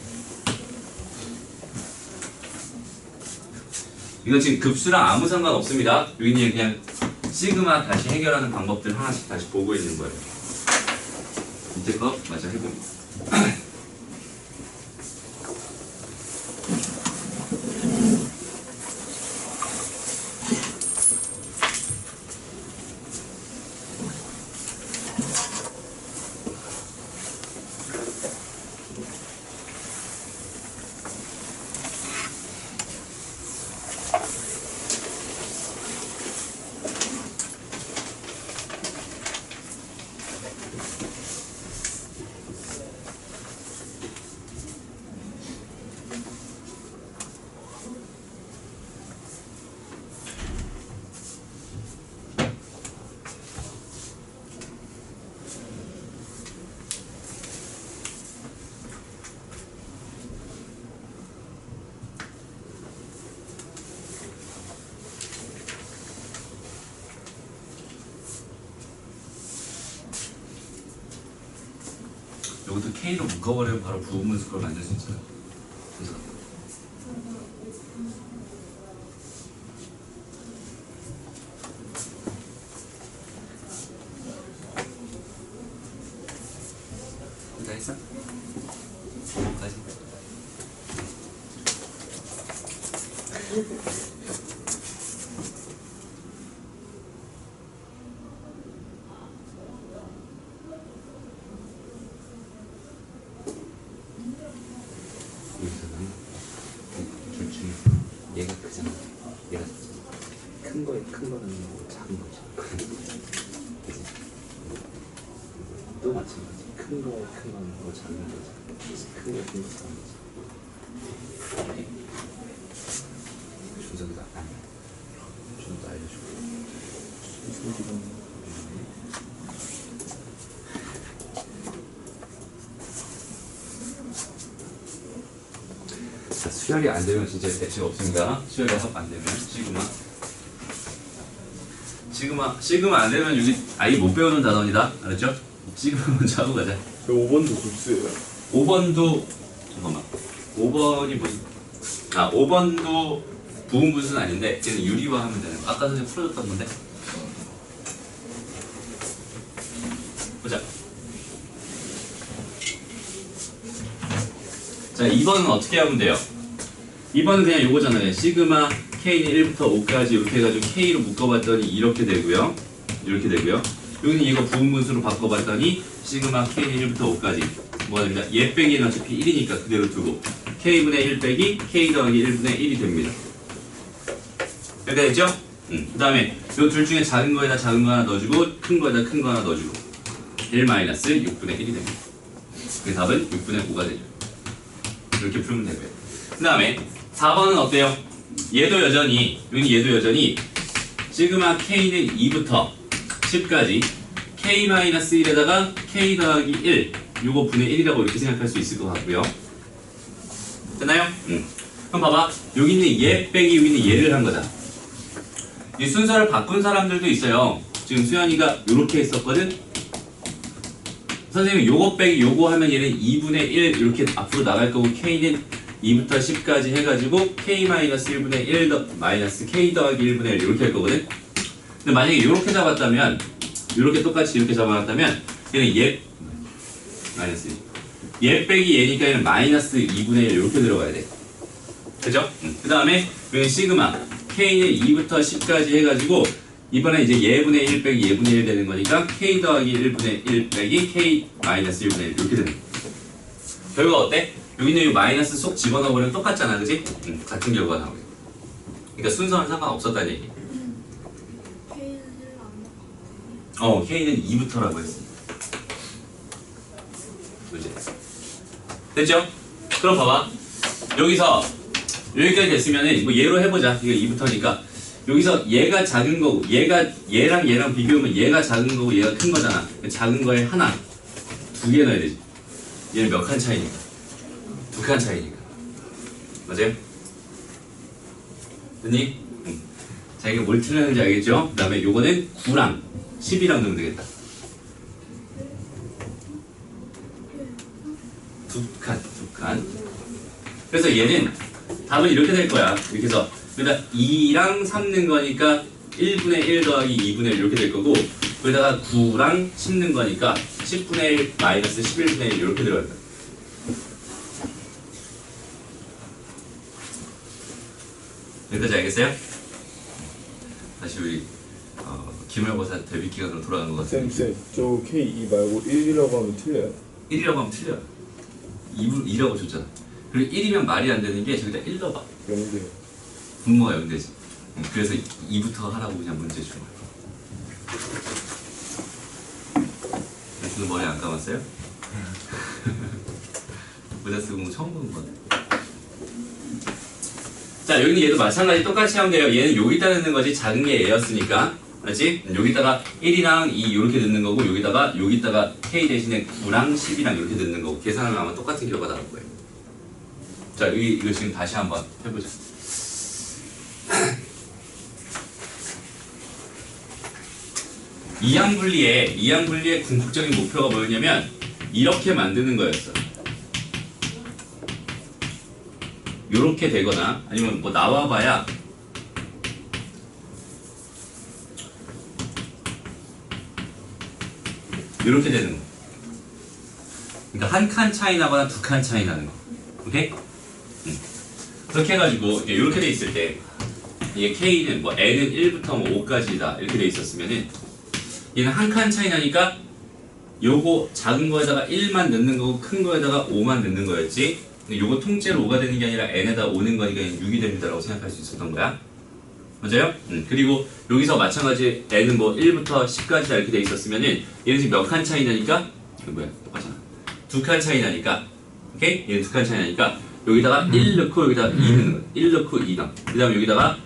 이건 지금 급수랑 아무 상관 없습니다. 여기는 그냥 시그마 다시 해결하는 방법들 하나씩 다시 보고 있는 거예요. 밑에 거 마저 해봅니다. 이것도 K로 묶어버리면 바로 부분분수를 만들 수 있어요. 그래서 다 했어? 다시. 둘 중에 얘가 크잖아. 얘가 큰 거에 큰 거는 작은 거죠. 그치? 또 마찬가지. 큰 거에 큰 거는 더 작은 거지. 큰 거에 큰 거 작은 거지. 오케이? 준석이가 준석도 알려주고. 자, 수열이 안 되면 진짜 대책 없습니다. 수열이 안 되면 시그마 안 되면 여기 아예 못 배우는 단원이다. 알았죠? 시그마 먼저 하고 가자. 5번도 급수예요. 5번도 잠깐만. 5번이 무슨? 5번도 부분분수는 아닌데 얘는 유리화 하면 되는 거. 아까 선생님 풀어줬던 건데. 보자. 자, 2번은 어떻게 하면 돼요? 2번은 그냥 요거잖아요. 시그마 K는 1부터 5까지 이렇게 해가지고 K로 묶어봤더니 이렇게 되고요. 이렇게 되고요. 여기는 이거 부분분수로 바꿔봤더니 시그마 K는 1부터 5까지 뭐가 됩니다. 얘 빼기는 어차피 1이니까 그대로 두고 K분의 1 빼기 K 더하기 1분의 1이 됩니다. 이렇게 됐죠? 그 다음에 요 둘 중에 작은 거에다 작은 거 하나 넣어주고 큰 거에다 큰 거 하나 넣어주고 1 마이너스 6분의 1이 됩니다. 그 답은 6분의 5가 되죠. 이렇게 풀면 되고요. 그 다음에 4번은 어때요? 얘도 여전히 시그마 K는 2부터 10까지 K-1에다가 K 더하기 1 요거 분의 1이라고 이렇게 생각할 수 있을 것 같고요. 됐나요? 그럼 봐봐. 여기 있는 얘 빼기 여기 있는 얘를 한 거다. 이 순서를 바꾼 사람들도 있어요. 지금 수현이가 요렇게 했었거든. 선생님 요거 빼기 요거 하면 얘는 2분의 1 이렇게 앞으로 나갈 거고 K는 2부터 10까지 해가지고 K-1분의 1 마이너스 K 더하기 1분의 1 이렇게 할 거거든. 근데 만약에 이렇게 잡았다면 이렇게 똑같이 이렇게 잡아놨다면 얘는 얘 마이너스 얘 빼기 얘니까 얘는 마이너스 2분의 1 이렇게 들어가야 돼. 그죠? 그 다음에 여기 시그마 K는 2부터 10까지 해가지고 이번에 이제 얘분의 1 빼기 얘분의 1 되는 거니까 K 더하기 1분의 1 빼기 K 마이너스 1분의 1 이렇게 되는 거야. 결과 어때? 여기 있는 이 마이너스 속 집어넣어버리면 똑같잖아, 그지? 같은 결과가 나오게. 그러니까 순서는 상관없었다는 얘기. K는 1안 넣고. K는 2부터라고 했어. 그지? 됐죠? 그럼 봐봐. 여기서 여기까지 됐으면은 뭐 얘로 해보자. 이거 2부터니까. 여기서 얘가 작은 거고 얘랑 비교하면 얘가 작은 거고 얘가 큰 거잖아. 작은 거에 하나, 두 개 넣어야 되지. 얘는 몇 칸 차이니까? 2칸 차이니까. 맞아요? 됐니? 자, 이게 뭘 틀렸는지 알겠죠? 그 다음에 요거는 9랑 10이랑 넣으면 되겠다. 2칸. 그래서 얘는 답은 이렇게 될 거야. 이렇게 해서 그러니까 2랑 3 넣은 거니까 1분의 1 더하기 2분의 1 이렇게 될 거고 거기다가 9랑 10 넣은 거니까 10분의 1 마이너스 11분의 1 이렇게 들어갈 거야. 여기까지 알겠어요? 다시 우리 기말고사 데뷔 기간으로 돌아가는 것 같아요. 쌤, 저 K2 말고 1이라고 하면 틀려요? 1이라고 하면 틀려요. 2라고 줬잖아. 그리고 1이면 말이 안 되는 게 저기다 1 넣어봐. 영대. 분모가 0되지. 그래서 2부터 하라고 그냥 문제 준 거야. 주는 머리 안 감았어요? 모자 쓰고 뭐 처음 보는 거네. 자, 여기는 얘도 마찬가지 똑같이 하면 돼요. 얘는 여기다 넣는 거지. 작은 게 얘였으니까. 알지? 여기다가 1이랑 2 이렇게 넣는 거고 여기다가 K 대신에 9랑 10이랑 이렇게 넣는 거고 계산하면 아마 똑같은 결과 나올 거예요. 자, 이거 지금 다시 한번 해보자. 이항분리의 궁극적인 목표가 뭐였냐면 이렇게 만드는 거였어. 요렇게 되거나 아니면 뭐 나와봐야 요렇게 되는 거. 그러니까 한 칸 차이 나거나 2칸 차이 나는 거. 오케이? 그렇게 해가지고 이렇게 돼 있을 때 이게 K는 뭐 N은 1부터 뭐 5까지다 이렇게 돼 있었으면은 얘는 한 칸 차이 나니까 요거 작은 거에다가 1만 넣는 거고 큰 거에다가 5만 넣는 거였지. 근데 요거 통째로 5가 되는 게 아니라 N에다 5 넣은 거니까 6이 됩니다라고 생각할 수 있었던 거야. 맞아요? 그리고 여기서 마찬가지 N은 뭐 1부터 10까지다 이렇게 돼 있었으면은 얘는 지금 몇 칸 차이 나니까 이거 뭐야? 똑같잖아. 2칸 차이 나니까 오케이? 얘는 2칸 차이 나니까 여기다가 1 넣고 여기다가 2 넣는 거야. 1 넣고 2 넣어. 그 다음에 여기다가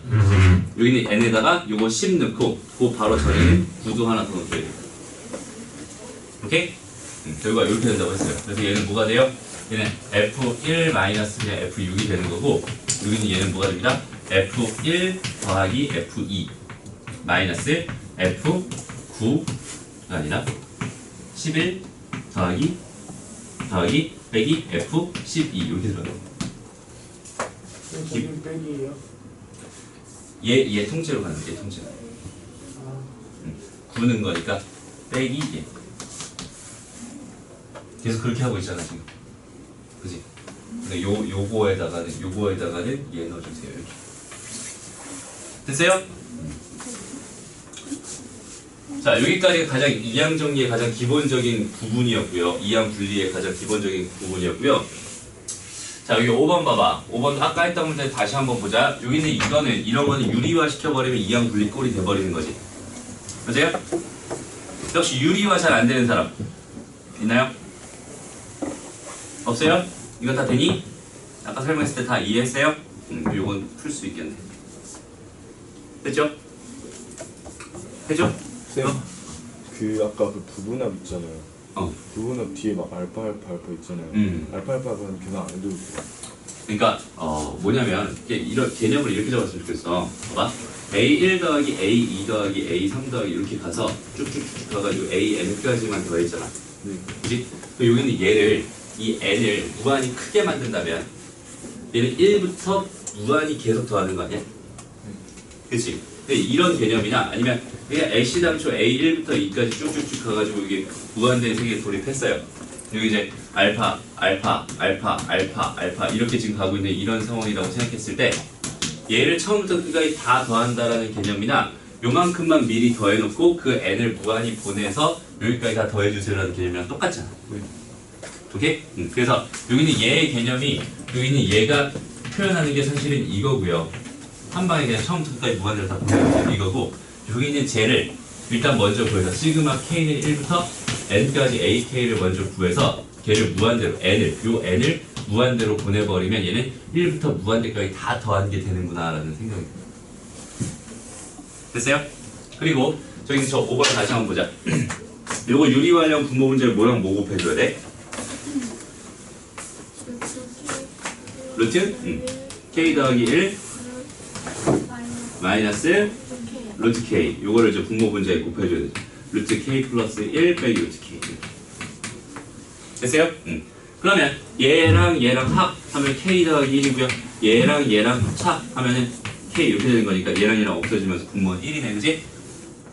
여기는 N에다가 요거 10 넣고 그 바로 전에는 9도 하나 더 넣어줘야 돼. 오케이? 결과가 이렇게 된다고 했어요. 그래서 얘는 뭐가 돼요? 얘는 F1 마이너스 그냥 F6이 되는 거고 여기는 얘는 뭐가 됩니다? F1 더하기 F2 마이너스 F9가 아니라 11 더하기 더하기 빼기 F12 이렇게 들어가요. 저기 빼기예요? 얘 통째로 가는 거야. 얘 통째로. 구는 거니까 빼기 얘. 계속 그렇게 하고 있잖아 지금. 그지? 근데 요거에다가는 얘 넣어주세요. 이렇게. 됐어요? 자, 여기까지 가장 이항 정리의 가장 기본적인 부분이었고요. 이항 분리의 가장 기본적인 부분이었고요. 자, 여기 5번 봐봐. 5번 아까 했던 문제 다시 한번 보자. 여기는 이런 거는 유리화 시켜버리면 이항 분리 꼴이 돼버리는 거지. 맞아요? 역시 유리화 잘 안 되는 사람 있나요? 없어요? 이거 다 되니? 아까 설명했을 때 다 이해했어요? 요건 풀 수 있겠네. 됐죠? 됐죠? 쌤, 그 아까 그 부분합 있잖아요. 부분합 뒤에 막 알파 있잖아요. 알파는 계산 안 해도 돼요. 그러니까 뭐냐면 이런 개념을 이렇게 잡았으면 좋겠어. 봐봐. A1 더하기 A2 더하기 A3 더하기 이렇게 가서 쭉쭉쭉 가가지고 AN까지만 더했잖아. 네. 그치? 그럼 여기는 이 N을 무한히 크게 만든다면 얘는 1부터 무한히 계속 더하는 거 아니야? 그치? 이런 개념이나 아니면 그냥 X당초 A1부터 2까지 쭉쭉쭉 가가지고 이게 무한대의 세계에 돌입했어요. 여기 이제 알파 이렇게 지금 가고 있는 이런 상황이라고 생각했을 때 얘를 처음부터 끝까지 다 더한다라는 개념이나 요만큼만 미리 더해놓고 그 n을 무한히 보내서 여기까지 다 더해주세요라는 개념이랑 똑같잖아. 오케이? 그래서 여기는 얘의 개념이 여기는 얘가 표현하는 게 사실은 이거고요. 한 방에 그냥 처음부터 끝까지 무한대로 다 보내는 이거고 여기는 쟤를 일단 먼저 구해서 시그마 k는 1부터 n까지 ak를 먼저 구해서 걔를 무한대로 n을 무한대로 보내버리면 얘는 1부터 무한대까지 다 더한 게 되는구나 라는 생각이 듭니다. 됐어요? 그리고 저기 저 5번 다시 한번 보자. 요거 유리환령 분모 문제를 뭐랑 뭐 곱해줘야 돼? 루트? k 더하기 1 마이너스 루트 k 요거를 이제 분모 문제에 곱해줘야 되죠. 루트 k 플러스 1 빼기 루트 k 됐어요? 그러면 얘랑 합하면 k 더하기 1이고요. 얘랑 합하면은 k 이렇게 되는 거니까 얘랑 없어지면서 분모는 1이네, 그지?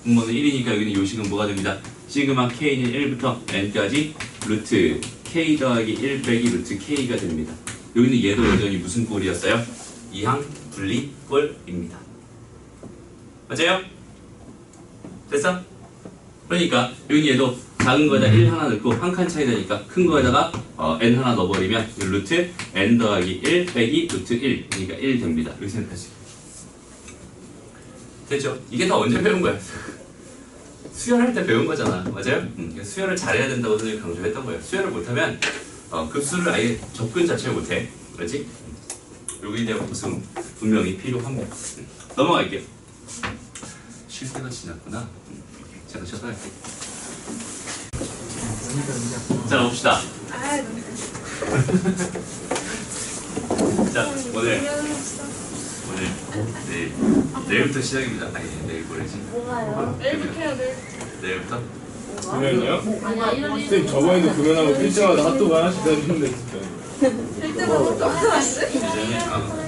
분모는 1이니까 여기는 요식은 뭐가 됩니다? 시그마 k는 1부터 n까지 루트 k 더하기 1 빼기 루트 k가 됩니다. 여기는 얘도 여전히 무슨 꼴이었어요? 이항 분리 꼴입니다. 맞아요? 됐어? 그러니까 여기 얘도 작은 거에다 1 하나 넣고 한 칸 차이 나니까 큰 거에다가 n 하나 넣어버리면 루트 n 더하기 1 빼기 루트 1 그러니까 1 됩니다. 이렇게 생각하시고 됐죠? 이게 다 언제 배운 거야? 수열할 때 배운 거잖아. 맞아요? 수열을 잘해야 된다고 선생님이 강조했던 거예요. 수열을 못하면 급수를 아예 접근 자체를 못해. 그렇지? 여기에 대한 복습 분명히 필요합니다. 넘어갈게요. 쉴 때가 지났구나. 제가 쉬어서 할게요. 자, 봅시다. 자, 내일부터 시작입니다. 아니, 내일 모레지. 뭐가요? 내일부터 해야 돼. 내일부터? 금연이요? 아니야, 1월 1일. 쌤 저번에도 금연하고 필 때마다 핫도그 하나씩 사주는데 진짜. 할 때마다 똑같은데? 이제는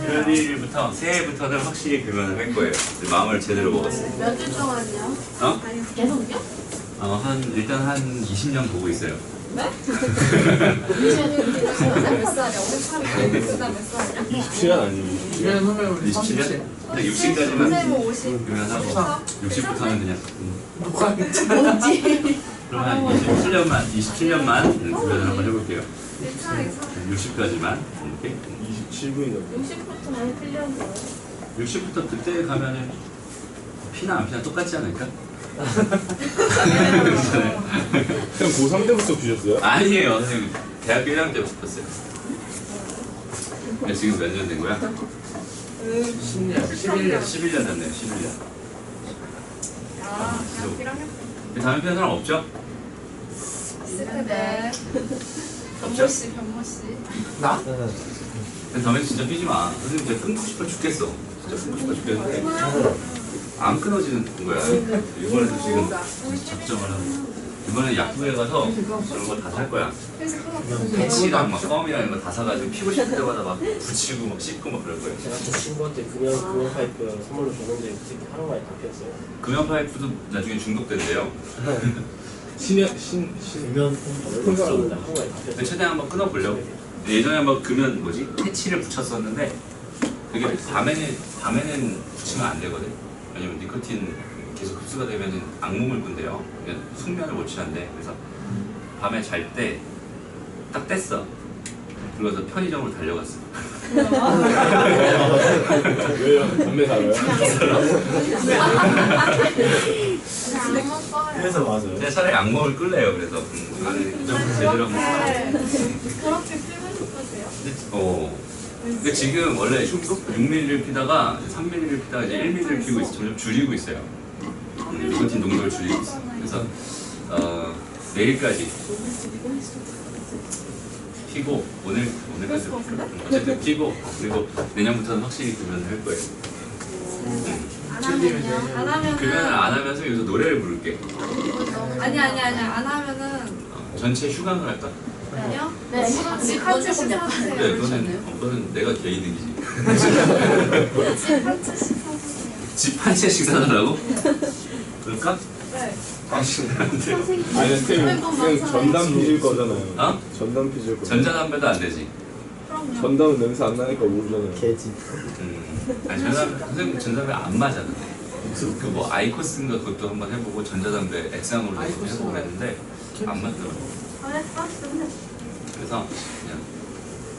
1월 1일부터 새해부터는 확실히 금연을 할 거예요. 이제 마음을 제대로 먹었어요. 몇 주 동안요? 어? 아니, 계속요? 일단 한 20년 보고 있어요. 네? 그다음 몇 살이야? 58일 그다음 몇 살이야? 27년 아니에요? 27년? 27년? 근데 60까지만 선생님 50. 금연하고 60부터는 그냥 뭐지? 그러면 27년만 금연을 한번 해볼게요. 괜찮아. 60까지만 이렇게 27분이라고. 60부터 많이 필요한 거예요? 60부터 그때 가면은 피나 안 피나 똑같지 않을까? 쌤 고3 때부터 피셨어요? 아니에요 선생님 대학교 1학년 때부터 봤어요. 지금 몇 년 된 거야? 11년 됐네요. 11년. 아, 그냥 1학년? 다음에 피는 사람 없죠? 있을 텐데. 없죠? 변모씨. 나? 다음에 진짜 피지 마. 선생님 진짜 끊고 싶어 죽겠어. 진짜 끊고 싶어 죽겠는데 안 끊어지는 거야. 이번에도 지금 작정을 하고 이번에 약국에 가서 그런 거 다 살 거야. 그래서 끊었어. 패치랑 막 껌이랑 이런 거 다 사가지고 피고 싶을 때마다 막 붙이고 막 씹고 막 그럴 거예요. 제가 제 친구한테 금연 파이프 선물로 줬는데 그 새끼 하루 만에 다 피웠어요. 금연 파이프도 나중에 중독된대요. 금연 폼 줬는데 하루 만에 다 근데 피웠어요. 최대한 한번 끊어보려고. 예전에 한번 금연 뭐지? 패치를 붙였었는데 그게 밤에는 붙이면 안 되거든. 왜냐면 니코틴 계속 흡수가 되면은 악몽을 꾼대요. 그러니까 숙면을 못 취한대. 그래서 밤에 잘 때 딱 뗐어. 그러고서 편의점으로 달려갔어. 왜요? 담배 사러요? 안만 써요. 그래서 맞아요. 근데 차라리 악몽을 끌래요. 그래서 이거는 좀 제대로 한번 그렇게 피고 싶으세요? 근데 지금 원래 6mm를 피다가 3mm를 피다가 이제 1mm를 피고 있어. 점점 줄이고 있어요. 니코틴 농도를 줄이고 있어. 그래서 내일까지 피고 오늘까지 어쨌든 피고 그리고 내년부터는 확실히 금연을 할 거예요. 안 하면요? 안 하면은 금연을 안 하면서 여기서 노래를 부를게. 아니 안 하면은 전체 휴강을 할까? 아니요? 네. 집 한 채씩 사주세요. 그래, 그거는 내가 개이득이지. 집 한 채씩 사주세요. 집 한 채씩 사달라고? 그럴까? 네. 당신한테. 아니 쌤 전담 피질 거잖아요. 어? 전담 피질 거. 전자담배도 안 되지. 그럼요. 전담은 냄새 안 나니까 모르잖아요. 개집. 아니 선생님 전자담배 안 맞아 근데. 그 뭐 아이코스인가 그것도 한번 해보고 전자담배 액상으로 해보고 했는데 안 맞더라고. 그래서 그냥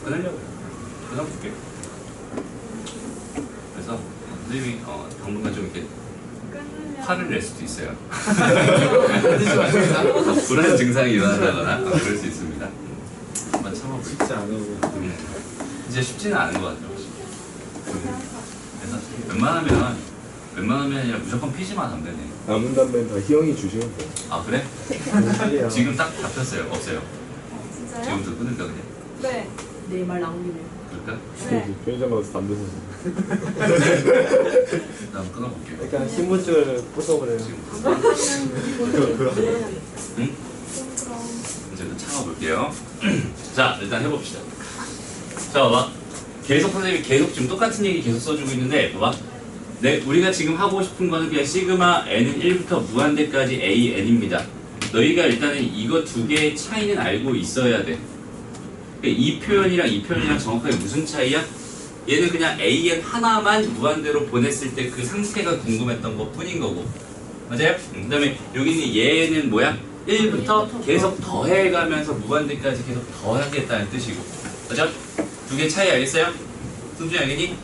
끊으려고요. 끊어볼게. 그래서 선생님이 당분간 좀 이렇게 화를 낼 수도 있어요. 불안 증상이 일어난다거나 그럴 수 있습니다. 한번 참아볼게요. 쉽지 않아요. 이제 쉽지는 않은 것 같아요. 그래서 웬만하면 아니라 무조건 피지만 하면 되네. 남은 담배는 다 희영이 주시면 돼요. 아 그래? 지금 딱 잡혔어요. 없어요. 진짜요? 지금부터 끊을까 그냥? 네. 내 말 나오기네. 그럴까? 네. 편의점 가서 담배 사서. 일단 끊어볼게요. 약간 신분증을 부숴버려요. 응? 이제 또 참아볼게요. 자, 일단 해봅시다. 자, 봐봐. 계속 선생님이 계속 지금 똑같은 얘기 계속 써주고 있는데, 봐봐. 우리가 지금 하고 싶은 거는 그냥 시그마 n은 1부터 무한대까지 a n입니다. 너희가 일단은 이거 두 개의 차이는 알고 있어야 돼. 이 표현이랑 정확하게 무슨 차이야? 얘는 그냥 an 하나만 무한대로 보냈을 때 그 상태가 궁금했던 것 뿐인 거고. 맞아요? 그 다음에 여기는 얘는 뭐야? 1부터 계속 더해가면서 무한대까지 계속 더하겠다는 뜻이고. 맞아? 두 개 차이 알겠어요? 승준이 알겠니?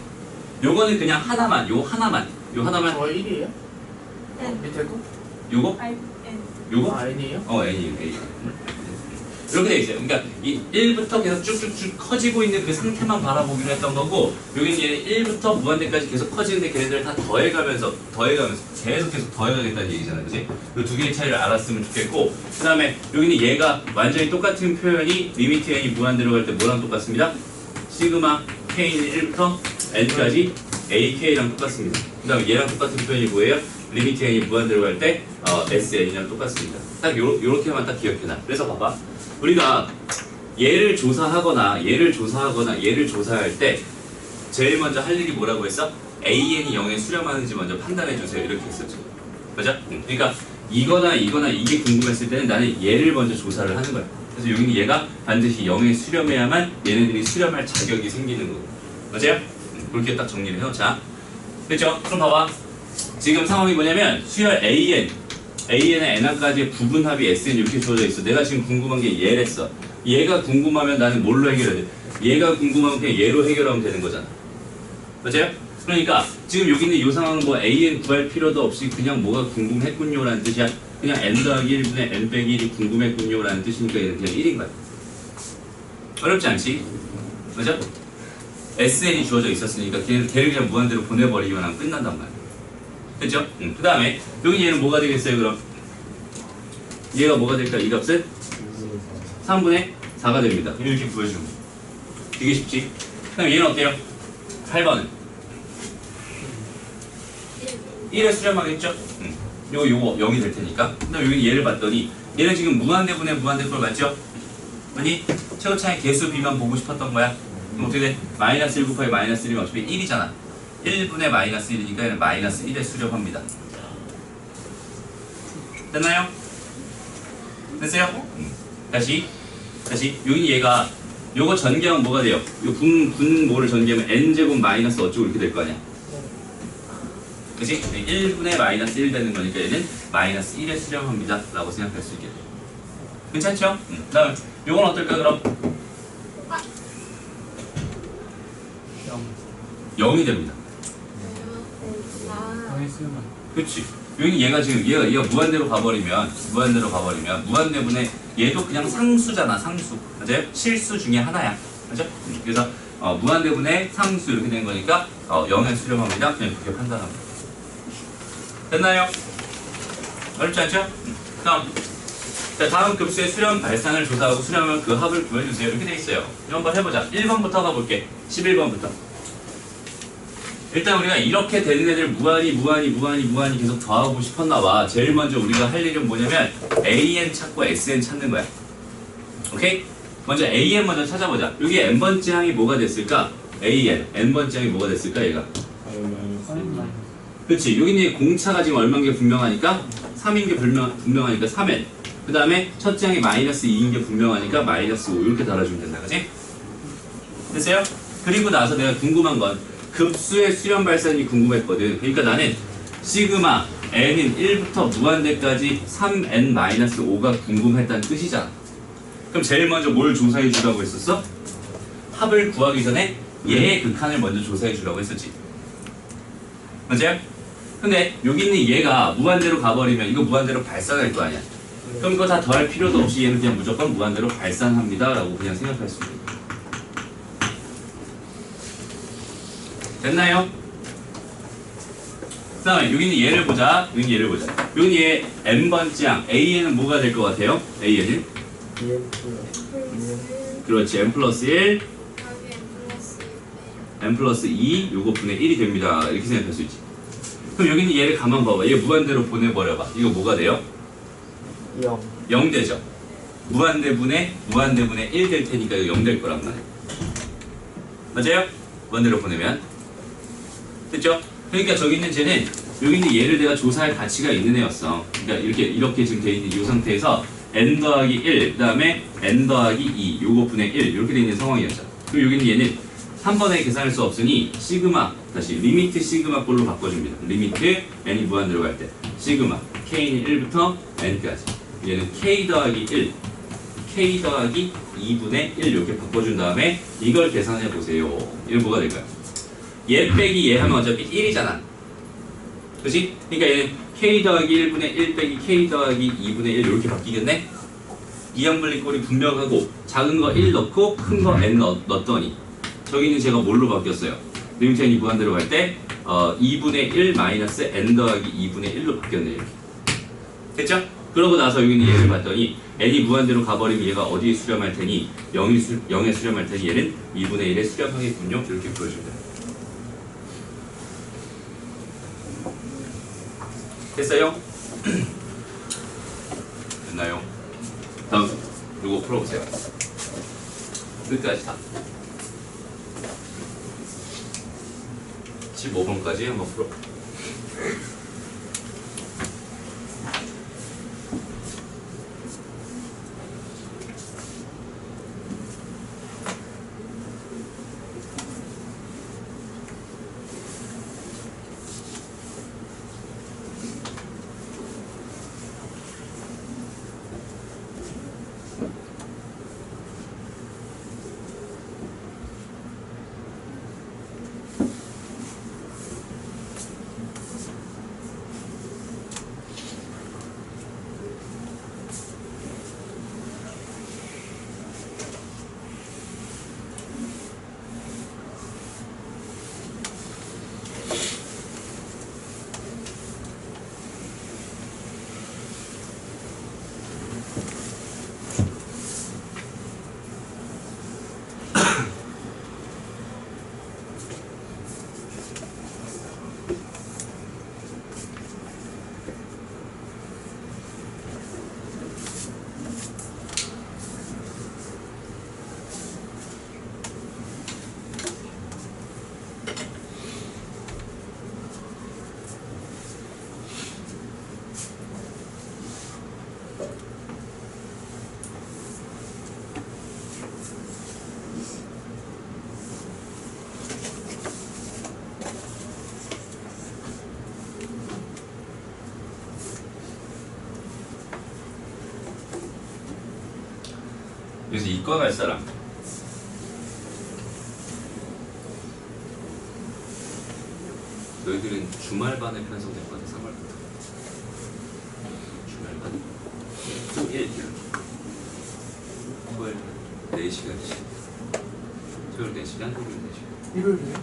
요거는 그냥 하나만, 요 하나만. 저 1이에요? 네. 밑에 거? 요거? 아이, 요거? N이에요? N이에요, A. 이렇게 돼 있어요. 그러니까 이 1부터 계속 쭉쭉쭉 커지고 있는 그 상태만 바라보기로 했던 거고, 여기는 얘는 1부터 무한대까지 계속 커지는데 걔네들 다 더해가면서 계속 더해가겠다는 얘기잖아요, 그치? 이 두 개의 차이를 알았으면 좋겠고, 그 다음에 여기는 얘가 완전히 똑같은 표현이 리미트 n이 무한대로 갈 때 뭐랑 똑같습니다? 시그마 k는 1부터 n까지 ak랑 똑같습니다. 그 다음에 얘랑 똑같은 표현이 뭐예요? 리미트 n이 무한대로 갈 때 sn이랑 똑같습니다. 딱 요렇게만 딱 기억해놔. 그래서 봐봐. 우리가 얘를 조사하거나 얘를 조사할 때 제일 먼저 할 일이 뭐라고 했어? AN이 0에 수렴하는지 먼저 판단해 주세요. 이렇게 했었죠. 맞아? 그러니까 이거나 이게 궁금했을 때는 나는 얘를 먼저 조사를 하는 거야. 그래서 여기는 얘가 반드시 0에 수렴해야만 얘네들이 수렴할 자격이 생기는 거고. 맞아요? 그렇게 딱 정리를 해놓자. 됐죠? 그럼 봐봐. 지금 상황이 뭐냐면 수열 AN의 n항까지의 부분합이 SN 이렇게 주어져 있어. 내가 지금 궁금한 게 얘랬어. 얘가 궁금하면 나는 뭘로 해결해야 돼? 얘가 궁금하면 그냥 얘로 해결하면 되는 거잖아. 맞아요? 그러니까 지금 여기 있는 이 상황은 뭐 AN 구할 필요도 없이 그냥 뭐가 궁금했군요 라는 뜻이야. 그냥 n 더하기 1분의 n 빼기 1이 궁금했군요 라는 뜻이니까 얘는 그냥 1인 거야. 어렵지 않지? 맞아? SN이 주어져 있었으니까 걔를 그냥 무한대로 보내버리기만 하면 끝난단 말이야. 됐죠? 그 다음에 여기 얘는 뭐가 되겠어요 그럼? 얘가 뭐가 될까? 이 값은? 3분의 4가 됩니다. 이렇게 구해주면 되게 쉽지? 그 다음에 얘는 어때요? 8번은? 1에 수렴하겠죠? 요거 0이 될 테니까. 그 다음에 여기 얘를 봤더니 얘는 지금 무한대분의 무한대꼴 맞죠? 아니 최고차의 개수 비만 보고 싶었던 거야. 그럼 어떻게 돼? 마이너스 1 곱하기 마이너스 1이면 어차피 1이잖아. 1분의 마이너스 1이니까 얘는 마이너스 1에 수렴합니다. 됐나요? 됐어요? 다시 여기 얘가 요거 전개하면 뭐가 돼요? 요 분모를 전개하면 n제곱 마이너스 어쩌고 이렇게 될 거 아니야. 그치? 1분의 마이너스 1 되는 거니까 얘는 마이너스 1에 수렴합니다 라고 생각할 수 있겠네. 괜찮죠? 다음 요건 어떨까 그럼? 0이 됩니다. 그치? 여기 얘가 지금 얘가 무한대로 가버리면 무한대분의 얘도 그냥 상수잖아. 상수 맞아요? 실수 중에 하나야. 맞죠? 그래서 무한대분의 상수 이렇게 된 거니까 0에 수렴합니다. 그냥 그렇게 판단합니다. 됐나요? 어렵지 않죠? 다음 급수의 수렴 발산을 조사하고 수렴을 그 합을 구해주세요. 이렇게 돼 있어요. 이거 한번 해보자. 1번부터 가볼게. 11번부터. 일단 우리가 이렇게 되는 애들 무한히 계속 더하고 싶었나봐. 제일 먼저 우리가 할 일은 뭐냐면 AN 찾고 SN 찾는 거야. 오케이? 먼저 AN 먼저 찾아보자. 여기 n번째 항이 뭐가 됐을까? AN, n번째 항이 뭐가 됐을까 얘가? 그렇지. 여기는 공차가 지금 얼마인 게 분명하니까 3인 게 분명하니까 3n. 그 다음에 첫째 항이 마이너스 2인 게 분명하니까 마이너스 5 이렇게 달아주면 된다. 그치? 됐어요? 그리고 나서 내가 궁금한 건 급수의 수렴 발산이 궁금했거든. 그러니까 나는 시그마 n은 1부터 무한대까지 3n-5가 궁금했다는 뜻이잖아. 그럼 제일 먼저 뭘 조사해 주라고 했었어? 합을 구하기 전에 얘의 극한을 먼저 조사해 주라고 했었지. 맞아요? 근데 여기 있는 얘가 무한대로 가버리면 이거 무한대로 발산할 거 아니야. 그럼 이거 다 더할 필요도 없이 얘는 그냥 무조건 무한대로 발산합니다 라고 그냥 생각할 수 있는. 됐나요? 그 다음에 여기 있는 얘를 보자. 여기 얘 n번째 항 AN은 뭐가 될 것 같아요? AN은? 그렇지. n 플러스 1 n 플러스 2 요거 분의 1이 됩니다. 이렇게 생각할 수 있지. 그럼 여기 있는 얘를 가만 봐봐. 얘 무한대로 보내버려봐. 이거 뭐가 돼요? 0 되죠. 무한대분의 1 될 테니까 이거 0 될 거란 말이야. 맞아요? 무한대로 보내면 됐죠? 그러니까 저기 있는 쟤는 여기 있는 얘를 내가 조사할 가치가 있는 애였어. 그러니까 이렇게 지금 돼 있는 이 상태에서 n 더하기 1 그 다음에 n 더하기 2 요거 분의 1 이렇게 돼 있는 상황이었죠. 그리고 여기 있는 얘는 한 번에 계산할 수 없으니 시그마 다시 리미트 시그마 꼴로 바꿔줍니다. 리미트 n이 무한대로 갈 때 시그마 k는 1부터 n까지 얘는 k 더하기 1 k 더하기 2분의 1 이렇게 바꿔준 다음에 이걸 계산해 보세요. 이건 뭐가 될까요? 얘 빼기 얘 하면 어차피 1이잖아. 그치? 그러니까 얘는 k 더하기 1분의 1 빼기 k 더하기 2분의 1 이렇게 바뀌겠네? 이항분리 꼴이 분명하고 작은 거 1 넣고 큰 거 n 넣었더니 저기는 제가 뭘로 바뀌었어요? 리미트 n이 무한대로 갈 때 2분의 1 마이너스 n 더하기 2분의 1로 바뀌었네. 이렇게. 됐죠? 그러고 나서 여기는 얘를 봤더니 n이 무한대로 가버리면 얘가 어디에 수렴할 테니 0에 수렴할 테니 얘는 2분의 1에 수렴하겠군요. 이렇게 보여줍니다. 됐어요? 됐나요? 다음 이거 풀어보세요. 끝까지 다 15번까지 한번 풀어. 이과 갈 사람. 너희들은 주말반에 편성될 것 같아. 3월부터. 주말반. 토일. 토요일 4시간씩. 토요일 4시간, 토요일 4시간. 일요일이요?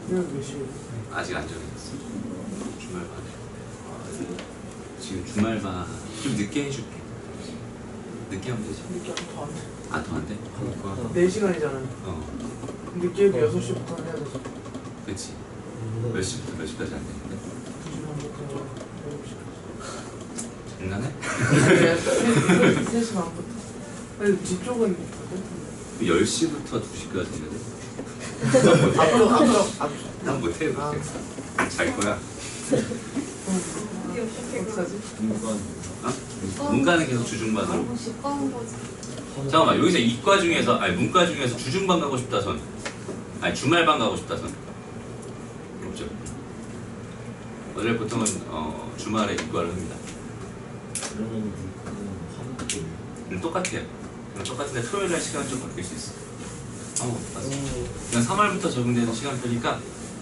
일요일 몇 시에? 아직 안 정해졌어. 주말반에. 지금 주말반 좀 늦게 해줄게. 늦게 하면 되지. 늦게 하면 더안 돼. 아, 더 안 돼? 4시간이잖아요. 늦게 해도 6시부터 해야 되죠. 그치. 몇 시부터 몇 시까지 안 되는데? 2시간부터 7시까지. 장난해? 3시 반부터. 아니, 뒤쪽은 10시부터 2시까지 해야 돼? 앞으로 난 못해, 그렇게. 잘 거야. 이게 어떻게 어떡하지? 문과는 계속 주중반으로. 못 가는 거지. 잠깐만, 여기서 이과 중에서, 아니, 문과 중에서 주중반 가고 싶다 손. 아니, 주말반 가고 싶다 손. 없죠. 원래 보통은, 주말에 이과를 합니다. 똑같아요. 똑같은데 토요일 날 시간은 좀 바뀔 수 있어. 그냥 3월부터 적용되는 시간표니까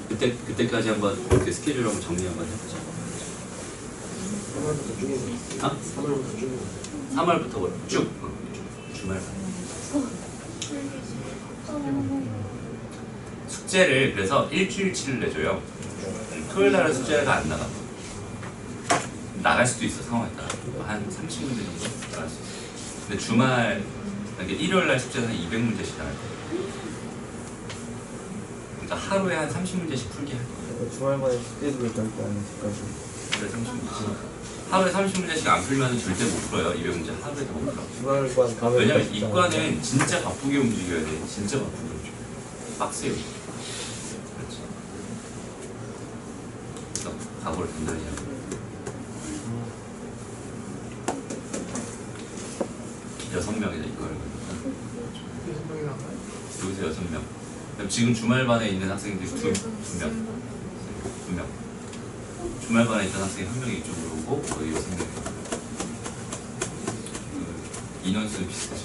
그때까지 한번 그 스케줄 한번 정리 한번 해보자. 3월부터 쭉. 어? 3월부터 쭉. 3월부터 쭉. 주말. 숙제를 그래서 일주일치를 내줘요. 토요일 날은 숙제가 안 나가. 나갈 수도 있어, 상황에 따라. 한 30문제 정도 나갈 수 있어. 근데 주말, 그러니까 일요일 날 숙제는 200문제씩 나갈 거야. 그러니까 하루에 한 30문제씩 풀게 할 거야. 주말만에 숙제도 절대 안 했을까지. 하루에 30문제씩. 하루에 30문제씩 안 풀면 절대 못 풀어요. 200문제 하루에도 못 풀어. 주말반 가면 왜냐면 이과는 진짜 바쁘게 움직여야 돼. 진짜 바쁘게 움직여. 빡세요. 그렇지. 그래서 각오를 단단히 하고. 6명이다 이과를. 6명이 나가요? 여기서 6명. 그럼 지금 주말반에 있는 학생들이 두 명. 주말반에 있던 학생이 한 명이 이쪽으로 오고 거의 6명. 그 인원수는 비슷하죠.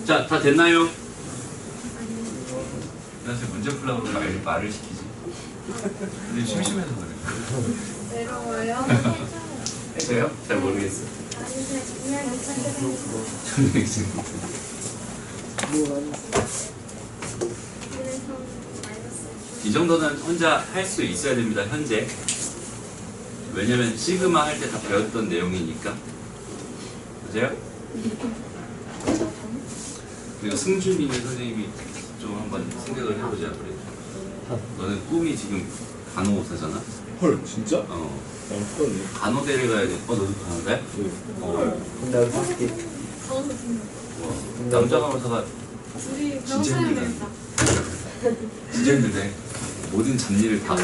자, 다 됐나요? 나 지금 문제 풀라고 말을 시키지. 근데 심심해서 그래. 외로워요? 해줘요? 잘 모르겠어. 아니, 그냥 정말 괜찮게 그래서 마이너스. 이 정도는 혼자 할 수 있어야 됩니다. 현재. 왜냐면 시그마 할 때 다 배웠던 내용이니까. 맞아요? 그리고 승준이는 선생님이 좀 한번 생각을 해보자. 그래. 너는 꿈이 지금 간호사잖아? 헐 진짜? 난 풀었네. 간호대를 가야 돼. 너도 간호대? 나도 살게. 더워서 죽는 거. 남자 간호사가 우리 진짜 병사야 힘들다. 되겠다. 진짜 힘들대. 모든 잡일을 다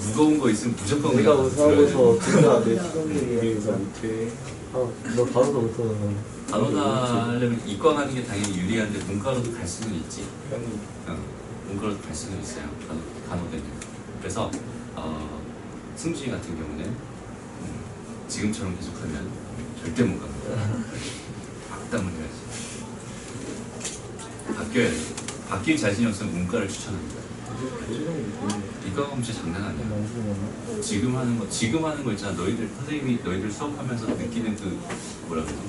무거운 거 있으면 무조건 내가 그냥 들어야 돼. 의사하고서 진짜 내 시간들이 의사 못해. 너 간호사 못하잖아. 간호사 하려면 이과 가는 게 당연히 유리한데 문과로도 갈 수는 있지. 문과로도 갈 수는 있어요. 간호대는. 그래서 승준이 같은 경우는 지금처럼 계속하면 절대 못 갑니다. 악담을 해야지. 바뀌어야 돼. 바뀔 자신이 없으면 문과를 추천합니다. 이과 가면 진짜 장난 아니야. 지금 하는 거 있잖아. 너희들 수업하면서 느끼는 그 뭐라 그러지?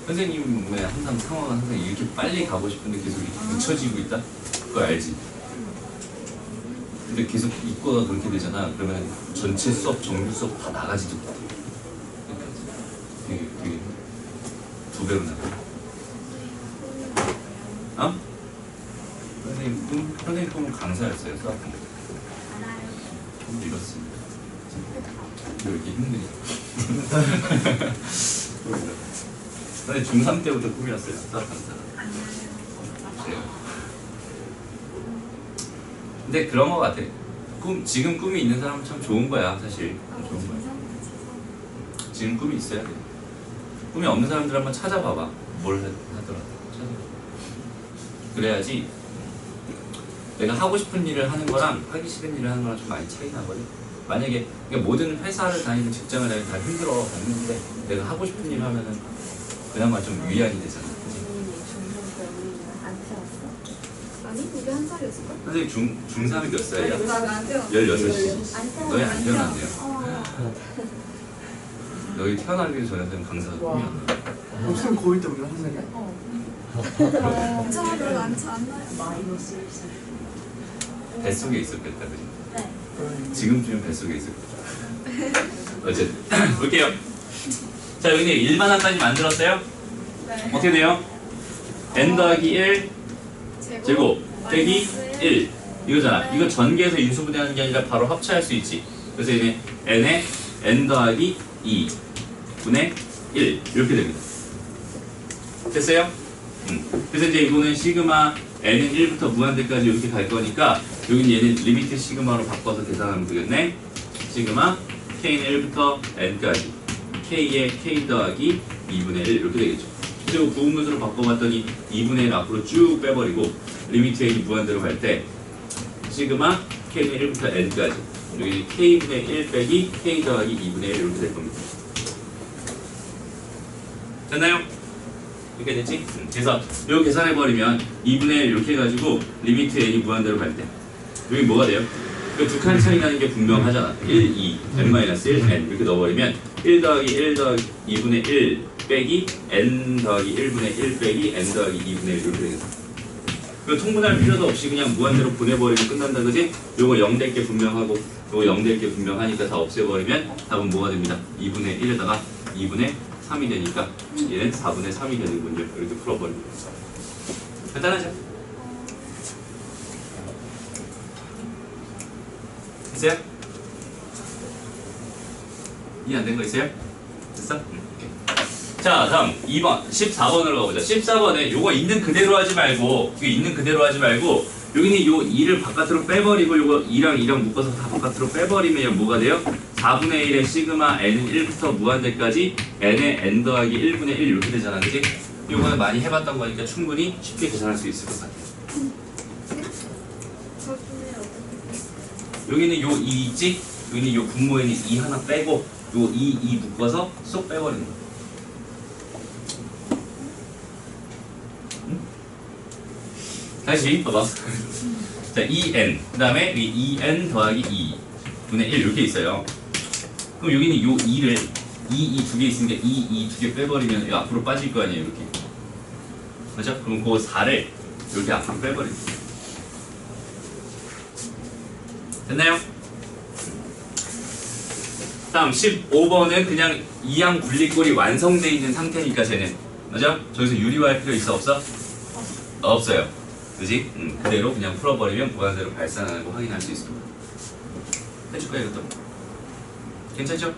선생님의 항상 상황은 항상 이렇게 빨리 가고 싶은데 계속 이렇게 늦춰지고 있다? 그거 알지? 근데 계속 이과가 그렇게 되잖아. 그러면 전체 수업, 정규 수업 다 나가지도 못해. 되게 2배로 나가. 어? 선생님 꿈은 강사였어요. 수학 강사. 이렇습니다. 왜 이렇게 힘드냐? 근데 중3 때부터 꿈이었어요. 수학 강사가. 근데 그런 거 같아. 지금 꿈이 있는 사람은 참 좋은 거야, 사실. 좋은 거야. 지금 꿈이 있어야 돼. 꿈이 없는 사람들 한번 찾아봐봐. 뭘 하더라. 찾아봐. 그래야지 내가 하고 싶은 일을 하는 거랑 하기 싫은 일을 하는 거랑 좀 많이 차이 나거든. 만약에 그러니까 모든 회사를 다니는 직장을 다니는 다 힘든데 내가 하고 싶은 일 하면은 그나마 좀 위안이 되잖아. 그치? 아니 우리 한 살이었을까? 선생님 중3이 몇 살이야? 나안 태어났어. 16시. 너희 안 태어났네요. 어. 너희 태어나기 전에 는 강사였군요. 무슨 고1 때 우리 한 살이야? 엄청 하더라도 안 나요. 뱃속에 있었겠다, 그지? 네. 지금쯤 뱃속에 있을 거죠. 어쨌든 볼게요. 자, 여기는 일반항까지 만들었어요? 네. 어떻게 돼요? n 더하기 1 제곱 빼기 1 이거잖아. 이거 전개해서 인수분해하는 게 아니라 바로 합체할 수 있지. 그래서 이제 n에 n 더하기 2 분의 1 이렇게 됩니다. 됐어요? 그래서 이제 이거는 시그마 n은 1부터 무한대까지 이렇게 갈 거니까 여기는 얘는 리미트 시그마로 바꿔서 계산하면 되겠네. 시그마 k는 1부터 n까지 k의 k 더하기 2분의 1 이렇게 되겠죠. 그리고 부분분수로 바꿔봤더니 2분의 1 앞으로 쭉 빼버리고 리미트 n이 무한대로 갈 때 시그마 k는 1부터 n까지 여기 k분의 1 빼기 k 더하기 2분의 1 이렇게 될 겁니다. 됐나요? 이렇게 됐지? 그래서 이거 계산해버리면 2분의 1 이렇게 해가지고 리미트 n이 무한대로 갈 때 여기 뭐가 돼요? 두 칸 차이 나는 게 분명하잖아. 1, 2, n-1, n 이렇게 넣어버리면 1 더하기 1 더하기 2분의 1 빼기 n 더하기 1분의 1 빼기 n 더하기 2분의 1 이렇게 되겠다. 그 통분할 필요도 없이 그냥 무한대로 보내버리면 끝난다, 그지? 요거 0 될 게 분명하고 요거 0 될 게 분명하니까 다 없애버리면 답은 뭐가 됩니다. 2분의 1에다가 2분의 3이 되니까 얘는 4분의 3이 되는군요. 이렇게 풀어버리면 간단하죠? 있어요? 이해 안 된 거 있어요? 됐어? 오케이. 자, 다음 2번 14번으로 가보자. 14번에 요거 있는 그대로 하지 말고 이거 있는 그대로 하지 말고 여기는 요 2를 바깥으로 빼버리고 요거 2랑 묶어서 다 바깥으로 빼버리면 뭐가 돼요? 4분의 1의 시그마 n은 1부터 무한대까지 n의 n 더하기 1분의 1 이렇게 되잖아, 그치? 요거는 많이 해봤던 거니까 충분히 쉽게 계산할 수 있을 것 같아. 여기는 요 2 있지? 여기는 요 분모에는 2 하나 빼고 요 2 묶어서 쏙 빼버리는 거야. 다시 봐봐. 자, 2n 그 다음에 2n 더하기 2 분의 1 이렇게 있어요. 그럼 여기는 요 2를 2 두 개 있으니까 2 두 개 빼버리면 이거 앞으로 빠질 거 아니에요, 이렇게. 맞죠? 그럼 그 4를 이렇게 앞으로 빼버립니다. 됐나요? 다음 15번은 그냥 이항 분리꼴이 완성되어 있는 상태니까 쟤는 맞아? 저기서 유리화할 필요 있어 없어? 없어요. 그지? 그대로 그냥 풀어버리면 무한대로 발산하는 거 확인할 수 있습니다. 해줄 거야 이것도. 괜찮죠?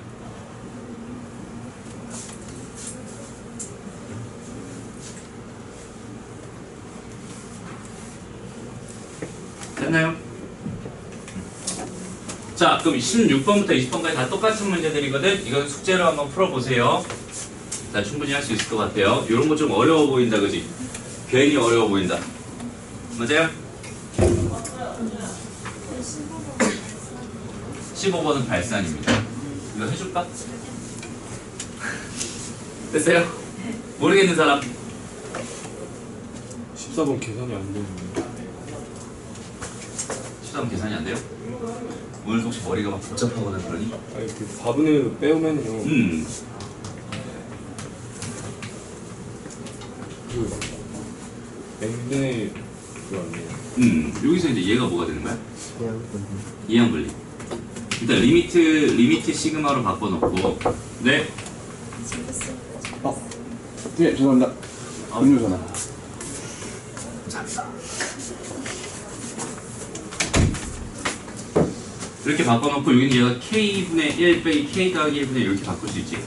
됐나요? 자, 그럼 16번부터 20번까지 다 똑같은 문제들이거든? 이건 숙제로 한번 풀어보세요. 자, 충분히 할 수 있을 것 같아요. 이런 거 좀 어려워 보인다, 그지? 괜히 어려워 보인다. 맞아요? 15번은 발산입니다. 이거 해줄까? 됐어요? 모르겠는 사람? 14번 계산이 안 되는데. 13번 계산이 안 돼요? 오늘 혹시 머리가 막 복잡하거나 그러니? 아니 그 4분의 1 빼오면요. 그 n분의 그거 아니에요? 여기서 이제 얘가 뭐가 되는 거야? 이항 분리. 일단 리미트 시그마로 바꿔놓고, 네. 예, 죄송합니다. 음료 전화. 이렇게 바꿔놓고 여기는 얘가 k분의 1 빼기 k 더하기 1분의 1 이렇게 바꿀 수 있지.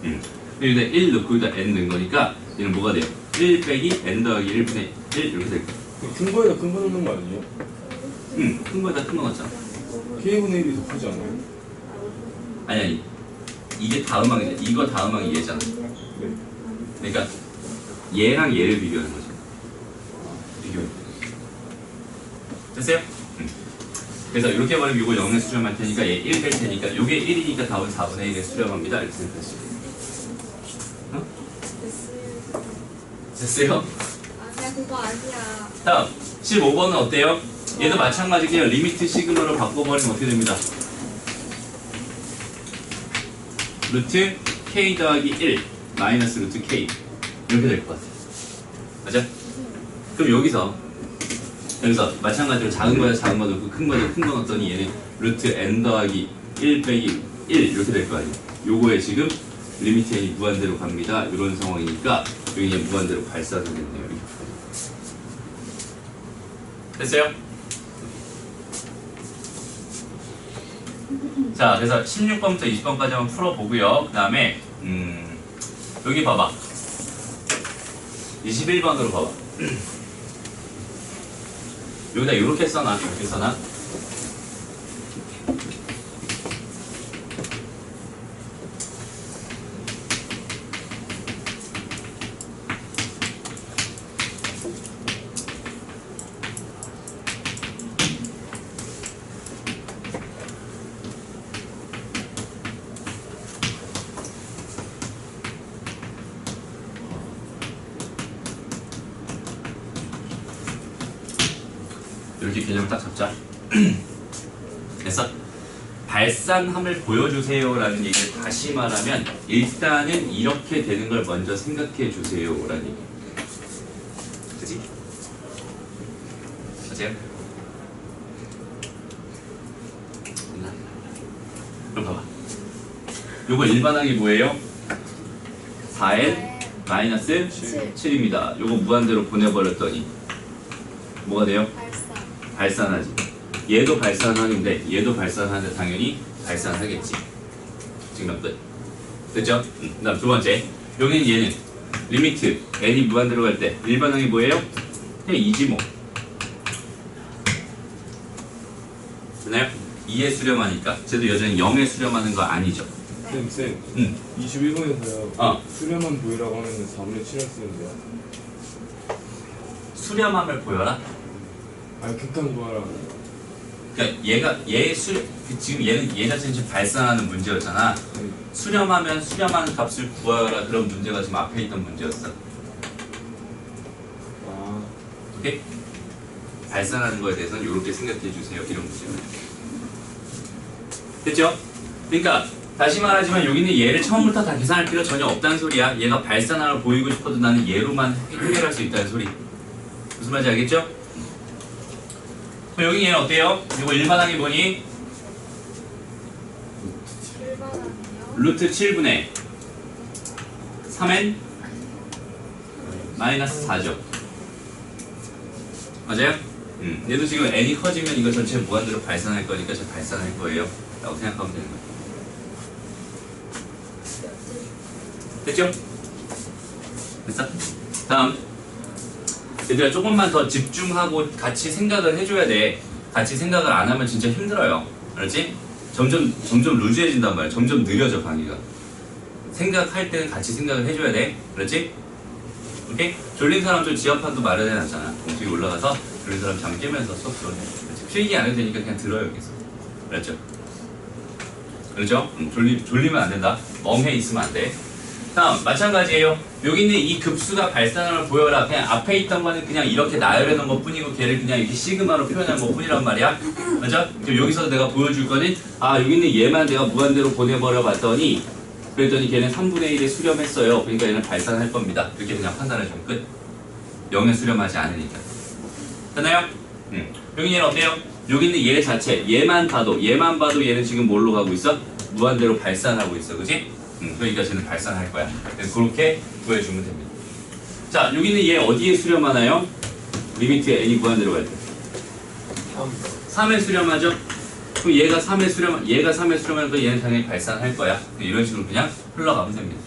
네. 여기다 1 넣고 여기다 n 넣은 거니까 얘는 뭐가 돼요? 1 빼기 n 더하기 1분의 1 이렇게 될 거야. 큰 거에다 큰 거 넣는 거 아니에요? 큰 거에다 큰 거 넣었잖아. k분의 1이 더 크지 않아요? 아니. 이게 다음 항이잖아. 이거 다음 항이 얘잖아. 네. 그러니까 얘랑 얘를 비교하는 거죠. 비교. 됐어요? 그래서 이렇게 버리면 이거 0에 수렴할 테니까 얘 1 될 테니까 이게 1이니까 답은 4분의 1에 수렴합니다. 이렇게 생각할 수 있어요. 어? 됐어요? 아니야 그거 아니야. 다음 15번은 어때요? 얘도 마찬가지게요. 리미트 시그널을 바꿔버리면 어떻게 됩니다? 루트 k 더하기 1 마이너스 루트 k 이렇게 될 것 같아요. 맞아? 그럼 여기서 마찬가지로 작은 거야 작은 거 넣고 큰 거야 큰 거 넣었더니 얘는 루트 n 더하기 1 빼기 1 이렇게 될 거 아니에요. 요거에 지금 리미트 n이 무한대로 갑니다. 이런 상황이니까 여기 그냥 무한대로 발산하겠네요. 이렇게. 됐어요? 자, 그래서 16번부터 20번까지 한번 풀어보고요. 그 다음에 여기 봐봐. 21번으로 봐봐. 여기다 이렇게 써놔. 이렇게 써놔. 이렇게 개념을 딱 잡자. 그래서 발산함을 보여주세요 라는 얘기를 다시 말하면 일단은 이렇게 되는 걸 먼저 생각해 주세요 라는 얘기. 그치? 맞아요? 그럼 봐봐. 요거 일반항이 뭐예요? 4n 마이너스 7입니다. 요거 무한대로 보내버렸더니 뭐가 돼요? 발산하지. 얘도 발산하는데 얘도 발산하는데 당연히 발산하겠지. 증명 끝. 됐죠? 그 다음 두 번째. 여기는 얘는 리미트 n이 무한대로 갈 때 일반항이 뭐예요? 그냥 2지 뭐. 되나요? 2에 수렴하니까 쟤도 여전히 0에 수렴하는 거 아니죠? 쌤, 응. 21번에서요. 수렴한 보이라고 하면 4분의 7을 쓰는데요. 수렴함을 보여라? 아니 극한 구하라. 그러니까 지금 얘 자체는 지금 발산하는 문제였잖아. 수렴하면 수렴하는 값을 구하라 그런 문제가 지금 앞에 있던 문제였어. 아, 오케이? 발산하는 거에 대해서는 이렇게 생각해 주세요. 이런 문제예요. 됐죠? 그러니까 다시 말하지만 여기는 얘를 처음부터 다 계산할 필요 전혀 없다는 소리야. 얘가 발산하러 보이고 싶어도 나는 얘로만 해결할 수 있다는 소리. 무슨 말인지 알겠죠? 그럼 여기 얘는 어때요? 이거 일반항이 뭐니? 루트 7분의 3n 마이너스 4죠. 맞아요? 얘도 지금 n이 커지면 이거 전체 무한대로 발산할 거니까 저 발산할 거예요 라고 생각하면 되는 거예요. 됐죠? 됐어? 다음 얘들아 조금만 더 집중하고 같이 생각을 해줘야 돼. 같이 생각을 안 하면 진짜 힘들어요. 알았지? 점점 루즈해진단 말이야. 점점 느려져 강의가. 생각할 때는 같이 생각을 해줘야 돼. 그렇지? 오케이? 졸린 사람 좀 지하판도 마련해놨잖아. 공식이 올라가서 졸린 사람 잠 깨면서 수업 들어야 돼. 필기 안 해도 되니까 그냥 들어요 여기서. 그렇죠? 그렇죠? 졸리면 안 된다. 멍해 있으면 안 돼. 다음 마찬가지예요. 여기 있는 이 급수가 발산함을 보여라. 그냥 앞에 있던 거는 그냥 이렇게 나열해 놓은 것 뿐이고 걔를 그냥 이렇게 시그마로 표현한 것 뿐이란 말이야. 맞아? 여기서 내가 보여줄 거는 여기 있는 얘만 내가 무한대로 보내버려 봤더니 그랬더니 걔는 3분의 1에 수렴했어요. 그러니까 얘는 발산할 겁니다. 이렇게 그냥 판단해주면 끝. 0에 수렴하지 않으니까. 됐나요? 여기 얘는 어때요? 여기 있는 얘 자체 얘만 봐도 얘는 지금 뭘로 가고 있어? 무한대로 발산하고 있어. 그치? 그러니까 쟤는 발산할 거야. 그래서 그렇게 구해주면 됩니다. 자, 여기 있는 얘 어디에 수렴하나요? 리미트 n이 무한대로 갈 때. 3에 수렴하죠? 그럼 얘가 3에 수렴하니까 얘는 당연히 발산할 거야. 이런 식으로 그냥 흘러가면 됩니다.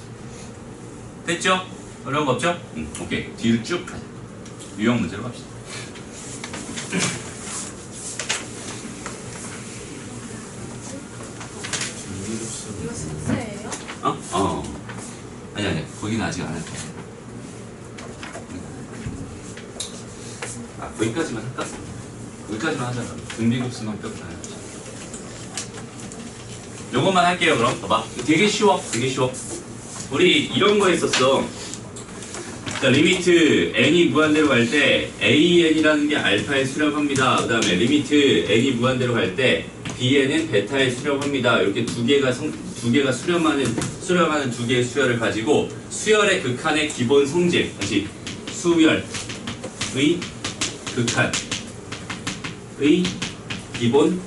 됐죠? 어려운 거 없죠? 오케이. 뒤로 쭉 가자. 유형 문제로 갑시다. 이거 숙제예요? 아니 거기는 아직 안 할 거야. 거기까지만 할까? 여기까지만 하자. 등비급수만 빼고 다 해야지. 요것만 할게요. 그럼 봐봐. 되게 쉬워. 되게 쉬워. 우리 이런 거 했었어. 자, 리미트 n이 무한대로 갈 때 an이라는 게 알파에 수렴합니다. 그 다음에 리미트 n이 무한대로 갈 때 bn은 베타에 수렴합니다. 이렇게 두 개가 수렴하는 두 개의 수열을 가지고 수열의 극한의 기본 성질, 다시 수열의 극한의 기본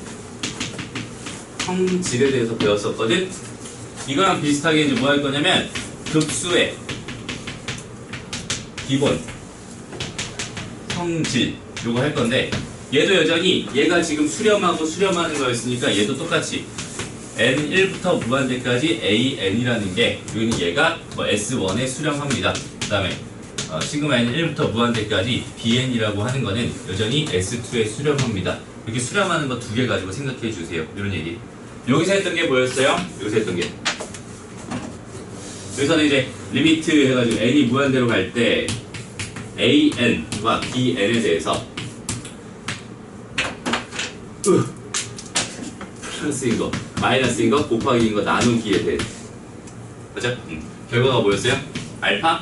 성질에 대해서 배웠었거든. 이거랑 비슷하게 이제 뭐 할 거냐면 급수의 기본 성질 요거 할 건데, 얘도 여전히 얘가 지금 수렴하고 수렴하는 거였으니까 얘도 똑같이 n1부터 무한대까지 an이라는 게, 여기는 얘가 뭐 s1에 수렴합니다. 그 다음에 시그마 n1부터 무한대까지 bn이라고 하는 거는 여전히 s2에 수렴합니다. 이렇게 수렴하는 거 두 개 가지고 생각해 주세요. 이런 얘기. 여기서 했던 게 뭐였어요? 여기서 했던 게, 여기서는 이제 리미트 해가지고 n이 무한대로 갈 때 an과 bn에 대해서 플러스인 거, 마이너스인 거, 곱하기인 거 나누기에 대해서, 그죠? 결과가 뭐였어요? 알파,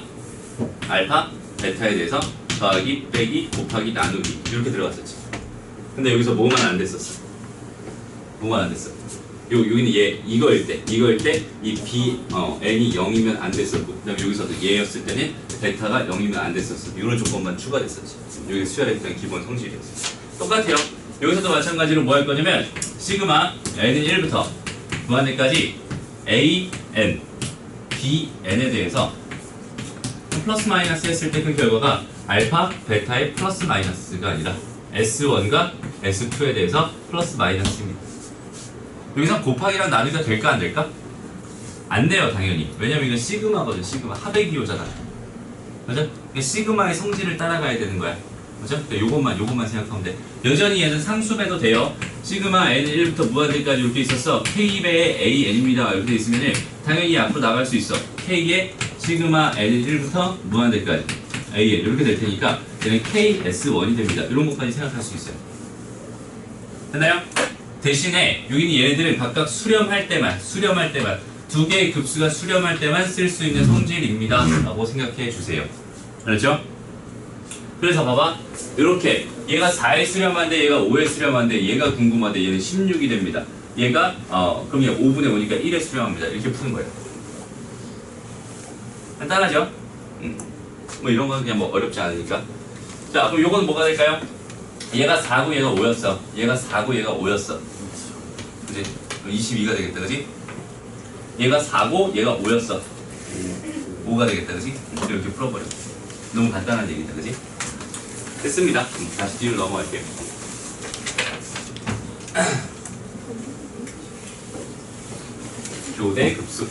베타에 대해서 더하기, 빼기, 곱하기, 나누기 이렇게 들어갔었지. 근데 여기서 뭐만 안 됐었어? 뭐만 안 됐어? 여기는 얘 이거일 때 이 n이 0이면 안 됐었고, 그다음에 여기서도 얘였을 때는 베타가 0이면 안 됐었어. 이런 조건만 추가됐었지. 여기 수열에 대한 기본 성질이었어. 똑같아요. 여기서도 마찬가지로 뭐 할 거냐면 시그마 n은 1부터 무한대까지 a n b n에 대해서 플러스 마이너스 했을 때 그 결과가 알파 베타의 플러스 마이너스가 아니라 s1과 s2에 대해서 플러스 마이너스입니다. 여기서 곱하기랑 나누기가 될까 안 될까? 안 돼요, 당연히. 왜냐면 이건 시그마거든. 시그마 합의기호잖아. 그죠? 그러니까 시그마의 성질을 따라가야 되는 거야. 그죠? 그러니까 요것만 생각하면 돼. 여전히 얘는 상수배도 돼요. 시그마 n1부터 무한대까지 이렇게 있었어. k배의 an입니다. 이렇게 있으면은 당연히 앞으로 나갈 수 있어. k의 시그마 n1부터 무한대까지 an 이렇게 될 테니까 얘는 ks1이 됩니다. 이런 것까지 생각할 수 있어요. 됐나요? 대신에 여기는 얘네들은 각각 수렴할 때만 두 개의 급수가 수렴할 때만 쓸 수 있는 성질입니다 라고 생각해 주세요. 그렇죠? 그래서 봐봐, 이렇게 얘가 4에 수렴한데 얘가 5에 수렴한데 얘가 궁금한데 얘는 16이 됩니다. 얘가 그럼 얘 5분의 5니까 1에 수렴합니다. 이렇게 푸는 거예요. 간단하죠? 뭐 이런 건 그냥 뭐 어렵지 않으니까. 자, 그럼 요건 뭐가 될까요? 얘가 4고 얘가 5였어. 얘가 4고 얘가 5였어. 그지? 22가 되겠다, 그지? 얘가 4고 얘가 5였어. 5가 되겠다, 그지? 이렇게 풀어버려. 너무 간단한 얘기다, 그지? 됐습니다. 다시 뒤로 넘어갈게요. 교대 급수.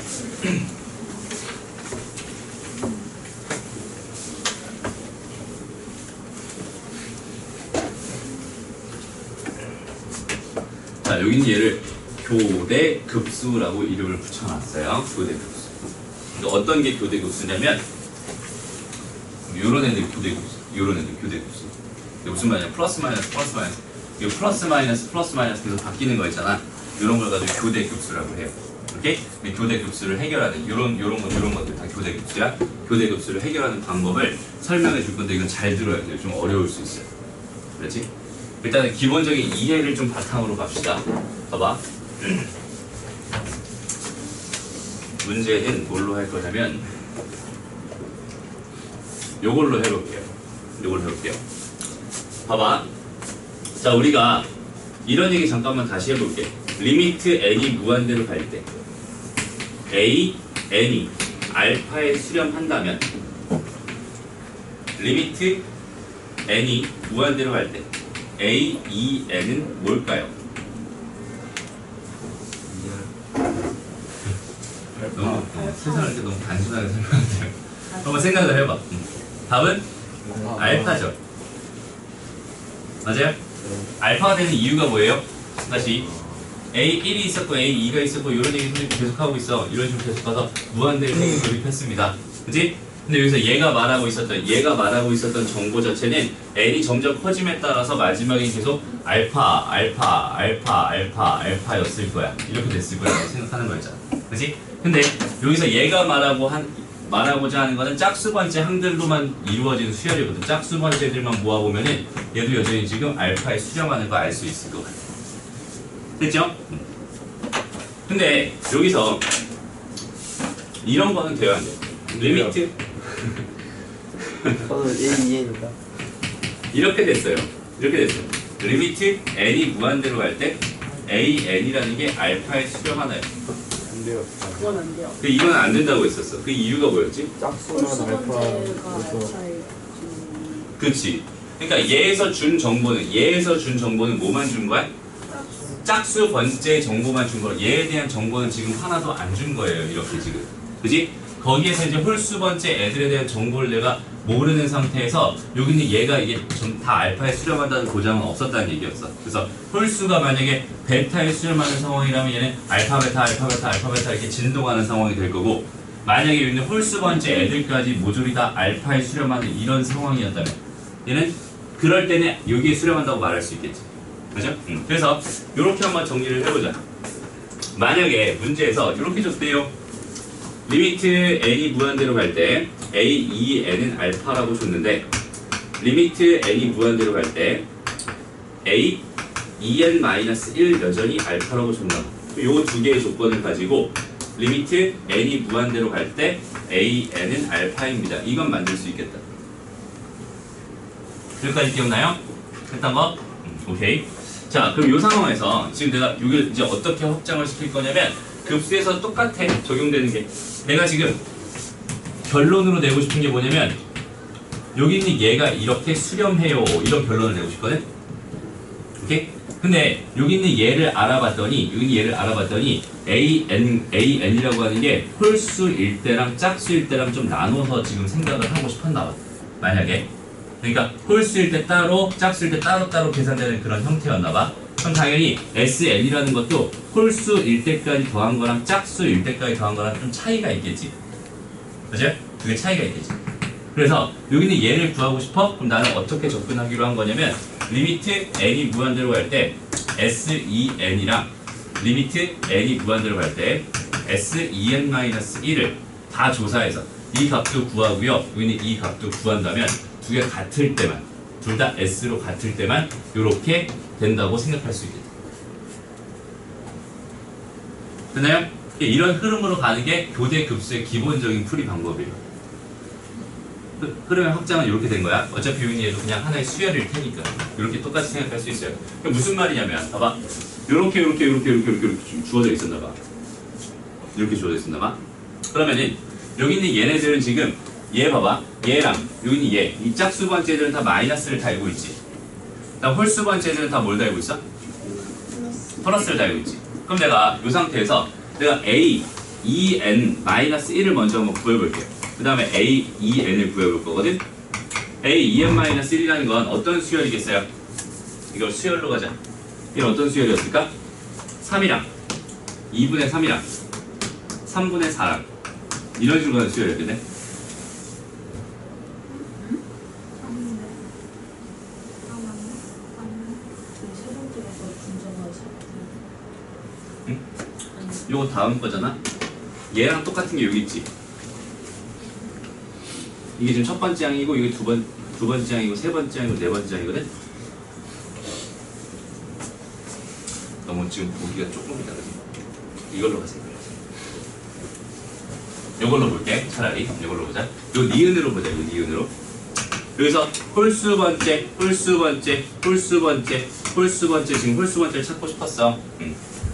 자, 여기는 얘를 교대 급수라고 이름을 붙여놨어요. 교대 급수. 그러니까 어떤 게 교대 급수냐면, 요런 애들 교대 급수, 요런 애들 교대 급수. 이게 무슨 말이냐? 플러스 마이너스. 이거 플러스 마이너스 계속 바뀌는 거 있잖아. 요런 걸 가지고 교대 급수라고 해요. 오케이? 교대 급수를 해결하는 요런 것들 다 교대 급수야. 교대 급수를 해결하는 방법을 설명해 줄 건데 이건 잘 들어야 돼요. 좀 어려울 수 있어요. 그렇지? 일단은 기본적인 이해를 좀 바탕으로 갑시다. 봐봐. 문제는 뭘로 할 거냐면 요걸로 해볼게요. 봐봐. 자, 우리가 이런 얘기 잠깐만 다시 해볼게. 리미트 n이 무한대로 갈 때 n이 알파에 수렴한다면, 리미트 n이 무한대로 갈 때 n은 뭘까요? 너무 세상을 때 너무 단순하게 설명하세요. 한번 생각을 해봐. 답은 알파죠. 맞아요? 알파가 되는 이유가 뭐예요? 다시 A1이 있었고 A2가 있었고 이런 얘기 선생님이 계속 하고 있어. 이런 식으로 계속 가서 무한대를 조립했습니다. 그치? 근데 여기서 얘가 말하고 있었던 정보 자체는 n이 점점 커짐에 따라서 마지막에 계속 알파였을 거야. 이렇게 됐을 거라고 생각하는 거잖아. 그렇지? 근데 여기서 얘가 말하고자 하는 거는 짝수 번째 항들로만 이루어지는 수열이거든. 짝수 번째들만 모아보면은 얘도 여전히 지금 알파에 수렴하는 거 알 수 있을 것 같아. 됐죠? 근데 여기서 이런 거는 돼야 안 돼. 리미트 저는 A2N이다. 이렇게 됐어요. 리미트 n이 무한대로 갈 때 an이라는 게 알파에 수렴하나요? 안 돼요. 그건 안 돼요. 그 이건 안 된다고 했었어. 그 이유가 뭐였지? 짝수만 홀수 알파 번째가 그래서 알파에 그치. 그러니까 얘에서 준 정보는 뭐만 준 거야? 짝수 번째 정보만 준 거야. 얘에 대한 정보는 지금 하나도 안 준 거예요. 이렇게 지금. 그지? 거기에서 이제 홀수 번째 애들에 대한 정보를 내가 모르는 상태에서 여기 있는 얘가 이게 좀 다 알파에 수렴한다는 보장은 없었다는 얘기였어. 그래서 홀수가 만약에 베타에 수렴하는 상황이라면 얘는 알파 베타 이렇게 진동하는 상황이 될 거고, 만약에 여기 있는 홀수 번째 애들까지 모조리 다 알파에 수렴하는 이런 상황이었다면 얘는 그럴 때는 여기에 수렴한다고 말할 수 있겠지. 그죠? 그래서 이렇게 한번 정리를 해보자. 만약에 문제에서 이렇게 줬대요. 리미트 n이 무한대로 갈 때 a, 2, n은 알파라고 줬는데 리미트 n이 무한대로 갈 때 a, 2n-1 여전히 알파라고 줬나. 요 두 개의 조건을 가지고 리미트 n이 무한대로 갈 때 a, n은 알파입니다. 이건 만들 수 있겠다. 여기까지 기억나요? 했던 거? 오케이. 자, 그럼 이 상황에서 지금 내가 이걸 이제 어떻게 확장을 시킬 거냐면 급수에서 똑같아. 적용되는 게. 내가 지금 결론으로 내고 싶은 게 뭐냐면 여기 있는 얘가 이렇게 수렴해요. 이런 결론을 내고 싶거든. 오케이? 근데 여기 있는 얘를 알아봤더니 AN이라고 하는 게 홀수일 때랑 짝수일 때랑 좀 나눠서 지금 생각을 하고 싶었나 봐. 만약에. 그러니까 홀수일 때 따로, 짝수일 때 따로 계산되는 그런 형태였나 봐. 그럼 당연히 SN이라는 것도 홀수일 때까지 더한 거랑 짝수일 때까지 더한 거랑 좀 차이가 있겠지. 그죠? 그게 차이가 있겠지. 그래서 여기는 얘를 구하고 싶어? 그럼 나는 어떻게 접근하기로 한 거냐면 리미트 n이 무한대로 갈 때 SEN이랑 리미트 n이 무한대로 갈 때 SEN-1을 다 조사해서 이 값도 구하고요. 여기는 이 값도 구한다면 두 개 같을 때만, 둘 다 S로 같을 때만 이렇게 된다고 생각할 수 있겠다. 됐나요? 이런 흐름으로 가는 게 교대 급수의 기본적인 풀이 방법이에요. 흐름의 확장은 이렇게 된 거야. 어차피 얘도 그냥 하나의 수열일 테니까 이렇게 똑같이 생각할 수 있어요. 무슨 말이냐면 봐봐. 이렇게 주어져 있었나 봐. 이렇게 주어져 있었나 봐. 그러면은 여기 있는 얘네들은 지금 얘 봐봐. 얘랑 여기 있는 얘, 이 짝수 번째들은 다 마이너스를 달고 있지. 그다음 홀수 번째들은 다 뭘 달고 있어? 플러스를 달고 있지. 그럼 내가 이 상태에서 내가 a, 2n-1을 먼저 한번 구해볼게요. 그 다음에 a, 2n을 구해볼 거거든. a, 2n-1이라는 건 어떤 수열이겠어요? 이걸 수열로 가자. 이건 어떤 수열이었을까? 3이랑 2분의 3이랑 3분의 4랑 이런 식으로 가는 수열이었겠네. 요거 다음 거잖아. 얘랑 똑같은 게 여기 있지. 이게 지금 첫 번째 항이고 이게 두 번째 항이고 세 번째 항이고 네 번째 항이거든. 너무 지금 보기가 조금 이따 그지. 이걸로 가세요. 요걸로 볼게. 차라리 요걸로 보자. 요 니은으로 보자. 요 니은으로. 여기서 홀수 번째 지금 홀수 번째를 찾고 싶었어.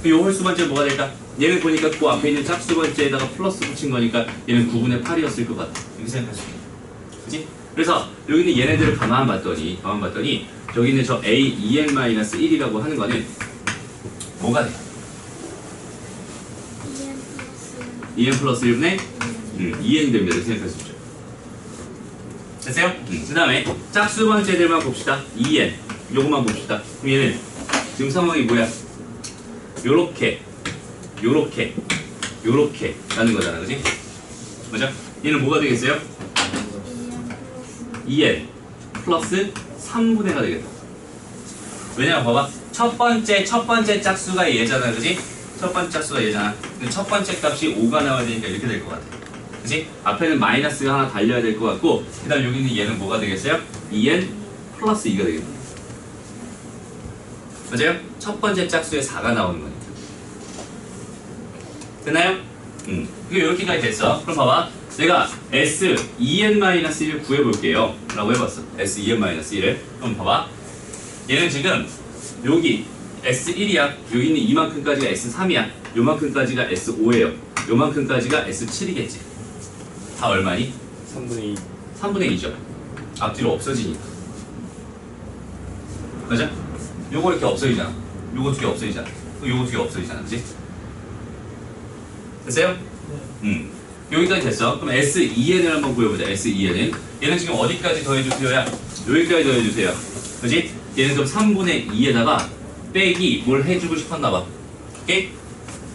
요 홀수 번째 뭐가 될까? 얘는 보니까 그 앞에 있는 짝수 번째에다가 플러스 붙인 거니까 얘는 9분의 8이었을 것 같아. 이렇게 생각할 수 있어. 그치? 그래서 여기 있는 얘네들을 가만 봤더니 저기 있는 저 a, 2n-1이라고 하는 거는 뭐가 돼? 2n 플러스 1분의 2n이 됩니다. 이렇게 생각할 수 있죠. 됐어요? 그 다음에 짝수 번째들만 봅시다. 2n 요것만 봅시다. 그럼 얘는 지금 상황이 뭐야? 요렇게 라는 거잖아. 그지? 맞아? 얘는 뭐가 되겠어요? 2n 플러스 3분의가 되겠다. 왜냐면 봐봐. 첫 번째 짝수가 얘잖아, 그지? 첫 번째 짝수가 얘잖아. 근데 첫 번째 값이 5가 나와야 되니까 이렇게 될 것 같아. 그지? 앞에는 마이너스가 하나 달려야 될 것 같고, 그 다음 여기 있는 얘는 뭐가 되겠어요? 2n 플러스 2가 되겠다. 맞아요? 첫 번째 짝수에 4가 나오는 거니까. 됐나요? 이거 이렇게까지 됐어. 그럼 봐봐. 내가 S 2n-1을 구해볼게요. 라고 해봤어. S 2n-1을. 그럼 봐봐. 얘는 지금 여기 S1이야. 여기 있는 이만큼까지가 S3이야. 요만큼까지가 S5예요. 요만큼까지가 S7이겠지. 다 얼마니? 3분의 2. 3분의 2죠. 앞뒤로 없어지니까. 맞아? 요거 이렇게 없어지잖아. 요거 두 개 없어지잖아. 요거 두 개 없어지잖아. 그치? 됐어요? 여기까지 됐어. 그럼 S2n을 한번 구해보자. S2n은. 얘는 지금 어디까지 더해주세요야? 여기까지 더해주세요. 그치? 얘는 그럼 3분의 2에다가 빼기 뭘 해주고 싶었나봐. 오케이?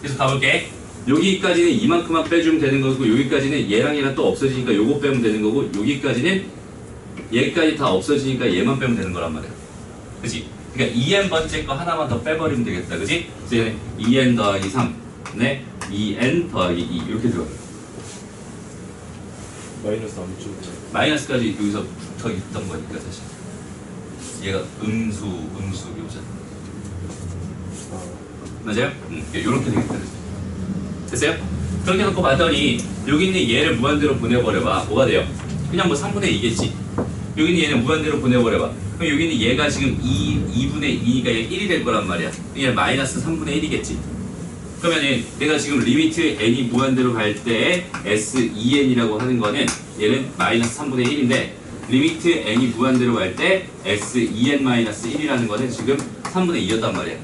그래서 가볼게. 여기까지는 이만큼만 빼주면 되는 거고, 여기까지는 얘랑 얘랑 또 없어지니까 요거 빼면 되는 거고, 여기까지는 얘까지 다 없어지니까 얘만 빼면 되는 거란 말이야. 그치? 그러니까 2n 번째 거 하나만 더 빼버리면 되겠다. 그치? 그래서 얘는 2n 더하기 3, 네, 2n 더하기 2 이렇게 들어가요. 마이너스 안 주고. 마이너스까지 여기서 붙어 있던 거니까 사실. 얘가 음수 요잖아. 아, 맞아요? 이렇게 되겠다. 됐어요? 그렇게 놓고 봤더니 여기 있는 얘를 무한대로 보내버려봐. 뭐가 돼요? 그냥 뭐 3분의 2겠지. 여기 있는 얘는 무한대로 보내버려봐. 그럼 여기 있는 얘가 지금 2분의 2니까 얘 1이 될 거란 말이야. 얘 마이너스 3분의 1이겠지. 그러면 내가 지금 리미트 n이 무한대로 갈 때 S2n이라고 하는 거는 얘는 마이너스 3분의 1인데 리미트 n이 무한대로 갈 때 S2n-1이라는 거는 지금 3분의 2였단 말이야.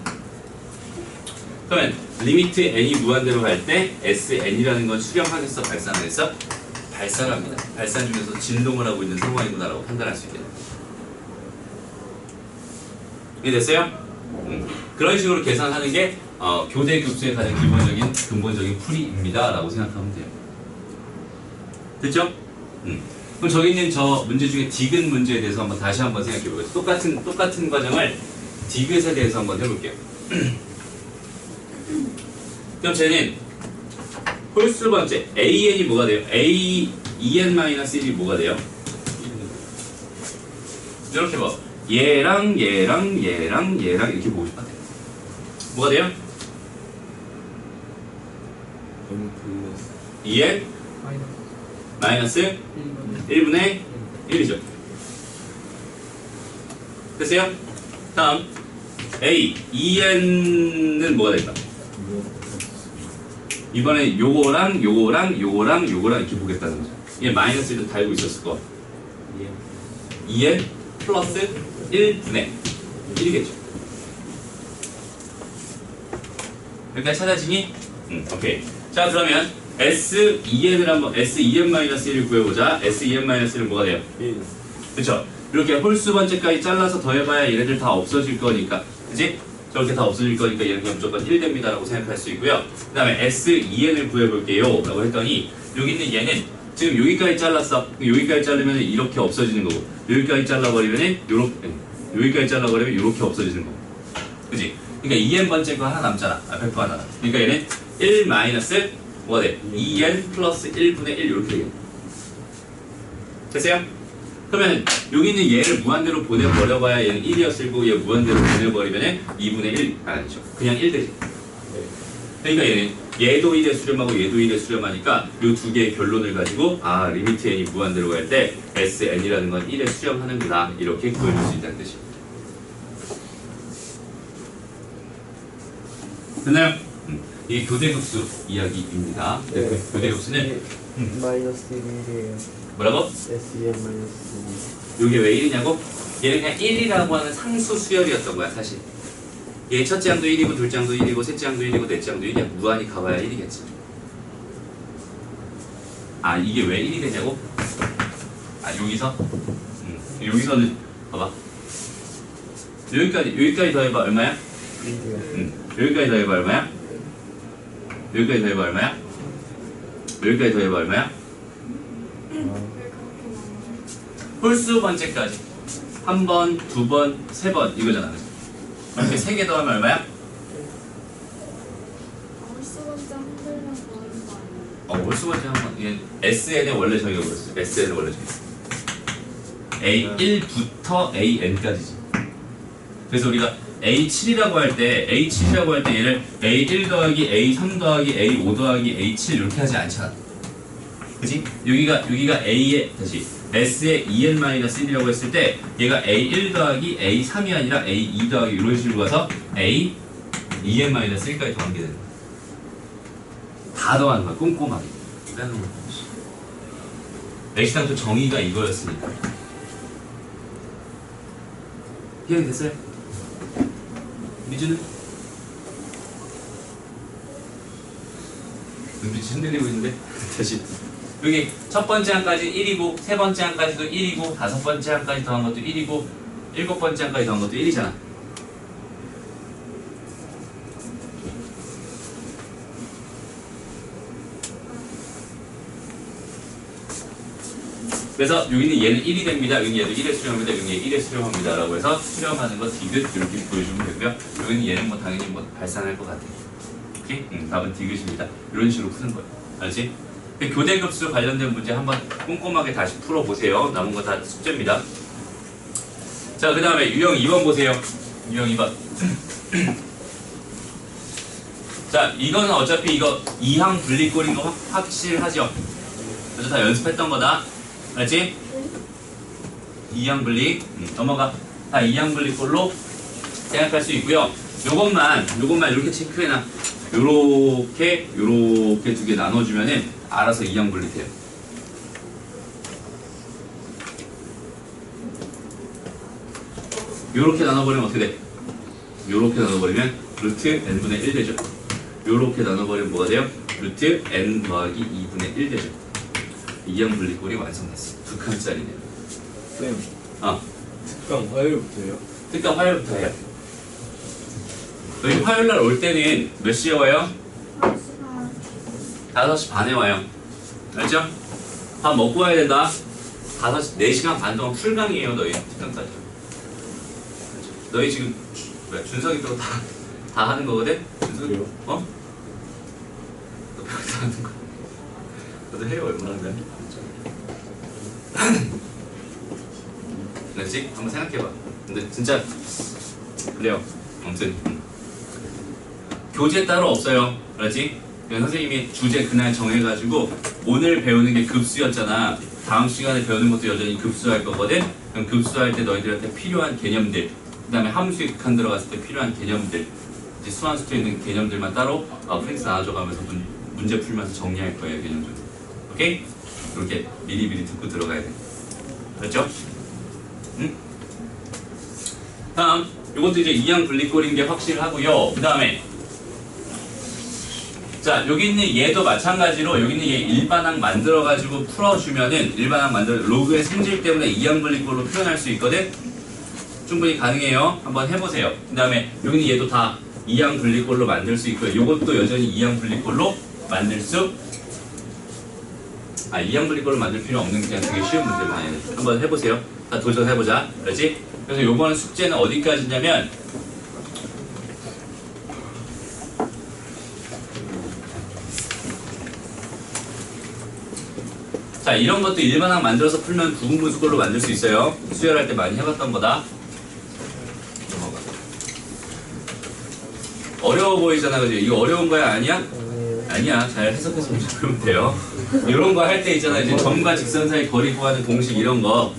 그러면 리미트 n이 무한대로 갈 때 Sn이라는 건 수렴하겠어? 발산하겠어? 발산합니다. 발산 중에서 진동을 하고 있는 상황이구나라고 판단할 수 있겠네. 이해됐어요? 그런 식으로 계산하는 게 교대 급수의 가장 기본적인 근본적인 풀이입니다 라고 생각하면 돼요. 됐죠? 그럼 저기 있는 저 문제 중에 디귿 문제에 대해서 다시 한번 생각해 보겠습니다. 똑같은 과정을 디귿에 대해서 한번 해볼게요. 그럼 쟤는 홀수 번째 AN이 뭐가 돼요? AEN-1이 뭐가 돼요? 이렇게 봐. 얘랑 이렇게 보고 싶다. 뭐가 돼요? n 플러스 2n 마이너스 1분의 1이죠. 됐어요? 다음 A 2n은 뭐가 될까? 이번에 요거랑 이렇게 보겠다는 거죠. 얘 마이너스를 달고 있었을 거. 2n 플러스 1분의 1이겠죠. 여기까지 찾아지니? 오케이. 자, 그러면 S2n을 한번 S2n-1을 구해보자. S2n-1은 뭐가 돼요? 1. 그쵸? 이렇게 홀수 번째까지 잘라서 더해봐야 얘네들 다 없어질 거니까. 그치? 저렇게 다 없어질 거니까 얘는 그냥 무조건 1 됩니다 라고 생각할 수 있고요. 그 다음에 S2n을 구해볼게요 라고 했더니 여기 있는 얘는 지금 여기까지 잘랐어. 여기까지 자르면 이렇게 없어지는 거고, 여기까지 잘라버리면 여기까지 잘라버리면 이렇게 없어지는 거고. 그치? 그러니까 2n 번째 거 하나 남잖아. 앞에 거 하나. 그러니까 얘는 1 마이너스 뭐가 돼? 2n 플러스 1분의 1 이렇게 되겠네. 됐어요? 그러면 여기 있는 얘를 무한대로 보내버려봐야 얘는 1이었을 거고, 얘 무한대로 보내버리면 2분의 1 아니죠. 그냥 1 되지. 그러니까 얘는 얘도 1에 수렴하고 얘도 1에 수렴하니까 이 두 개의 결론을 가지고 리미트 n이 무한대로 갈 때 Sn이라는 건 1에 수렴하는구나 이렇게 구해줄 수 있다는 뜻이에요. 됐나요? 이게 교대급수 이야기입니다. 네. 교대급수는 마이너스 1이에요. 뭐라고? SEM 마이너스 이게 왜 1이냐고? 얘는 그냥 1이라고 하는 상수 수열이었던 거야 사실. 얘 첫째 항도 1이고 둘째 항도 1이고 셋째 항도 1이고 넷째 항도 1이야. 무한히 가봐야 1이겠지. 이게 왜 1이 되냐고? 여기서? 여기서는 봐봐. 여기까지 더해봐 얼마야? 1이요. 여기까지 더해봐 얼마야? 여기까지 더해봐 얼마야? 여기까지 더해봐 얼마야? 왜 그렇게 나눠? 홀수 번째까지. 한 번, 두 번, 세 번 이거잖아. 그죠? 이렇게 세 개 더하면 얼마야? 홀수 번째 흔들면 많은 거 아니야? 홀수 번째 한 번. 이게 SN의 원래 정의가 그랬어요. SN의 원래 정의. A1부터 AN까지지. 그래서 우리가 A7이라고 할 때 얘를 A1 더하기 A3 더하기 A5 더하기 A7 이렇게 하지 않잖아. 그치? 여기가 A의 다시 S의 2n-1이라고 했을 때 얘가 A1 더하기 A3이 아니라 A2 더하기 이런 식으로 가서 A 2n-1까지 더한 게 되는 거야. 다 더하는 거야. 꼼꼼하게. 빼는 거야. 엑시당초 정의가 이거였으니까. 이해가 됐어요? 미주는? 눈빛이 흔들리고 있는데 다시 여기 첫 번째 항까지 1이고 세 번째 항까지도 1이고 다섯 번째 항까지 더한 것도 1이고 일곱 번째 항까지 더한 것도 1이잖아. 그래서 여기는 얘는 1이 됩니다. 여기는 얘도 1에 수렴합니다. 여기는 얘 1에 수렴합니다. 라고 해서 수렴하는 거 디귿 이렇게 보여주면 되고요. 여기는 얘는 뭐 당연히 뭐 발산할 것 같아요. 오케이? 답은 디귿입니다. 이런 식으로 푸는 거예요. 알지? 교대급수 관련된 문제 한번 꼼꼼하게 다시 풀어보세요. 남은 거 다 숙제입니다. 자, 그 다음에 유형 2번 보세요. 유형 2번. 자, 이거는 어차피 이거 이항 분리꼴인 거 확실하죠? 그래서 다 연습했던 거다. 알지? 이항 분리. 넘어가. 다 이항 분리꼴로 생각할 수 있고요. 요것만 이렇게 체크해놔. 요렇게 두 개 나눠주면은 알아서 이항 분리돼요. 요렇게 나눠버리면 어떻게 돼? 요렇게 나눠버리면 루트 n분의 1 되죠. 요렇게 나눠버리면 뭐가 돼요? 루트 n 더하기 2분의 1 되죠. 이항 분리꼴이 완성됐어. 두 칸짜리네요. 쌤, 특강 화요일부터 해요? 특강 화요일부터 해요. 너희 화요일날 올 때는 몇 시에 와요? 5시 반에 와요. 알죠? 밥 먹고 와야 된다. 4시간 반 동안 풀강이에요, 너희 특강까지. 너희 지금 준석이도 다 하는 거거든? 준석이? 그래요? 어? 너 평소 하는 거. 너도 해요, 얼마나 돼? 그렇지? 한번 생각해봐. 근데 진짜 그래요. 아무튼 교재 따로 없어요. 그렇지? 선생님이 주제 그날 정해가지고 오늘 배우는 게 급수였잖아. 다음 시간에 배우는 것도 여전히 급수할 거거든? 그럼 급수할 때 너희들한테 필요한 개념들, 그 다음에 함수에 극한 들어갔을 때 필요한 개념들, 이제 수완수에 있는 개념들만 따로 프린트 나눠줘가면서 문제 풀면서 정리할 거예요, 개념들. 오케이? 이렇게 미리미리 듣고 들어가야 돼. 그렇죠? 응? 다음, 이것도 이제 이항 분리꼴인 게 확실하고요. 그 다음에 자, 여기 있는 얘도 마찬가지로 여기 있는 얘 일반항 만들어가지고 풀어주면은 로그의 성질 때문에 이항 분리꼴로 표현할 수 있거든? 충분히 가능해요. 한번 해보세요. 그 다음에 여기 있는 얘도 다 이항 분리꼴로 만들 수 있고요. 요것도 여전히 이항 분리꼴로 만들 수 이항 분리꼴로 만들 필요 없는 그냥 되게 쉬운 문제만 해요. 한번 해보세요. 다 도전해보자. 그렇지? 그래서 요번 숙제는 어디까지냐면 자, 이런 것도 일반항 만들어서 풀면 부분분수꼴로 만들 수 있어요. 수열할 때 많이 해봤던 거다. 넘어가. 어려워 보이잖아, 그지? 이거 어려운 거야, 아니야? 아니야. 잘 해석해서 문제 풀면 돼요. 이런 거 할 때 있잖아. 이제 점과 직선 사이 거리 구하는 공식 이런 거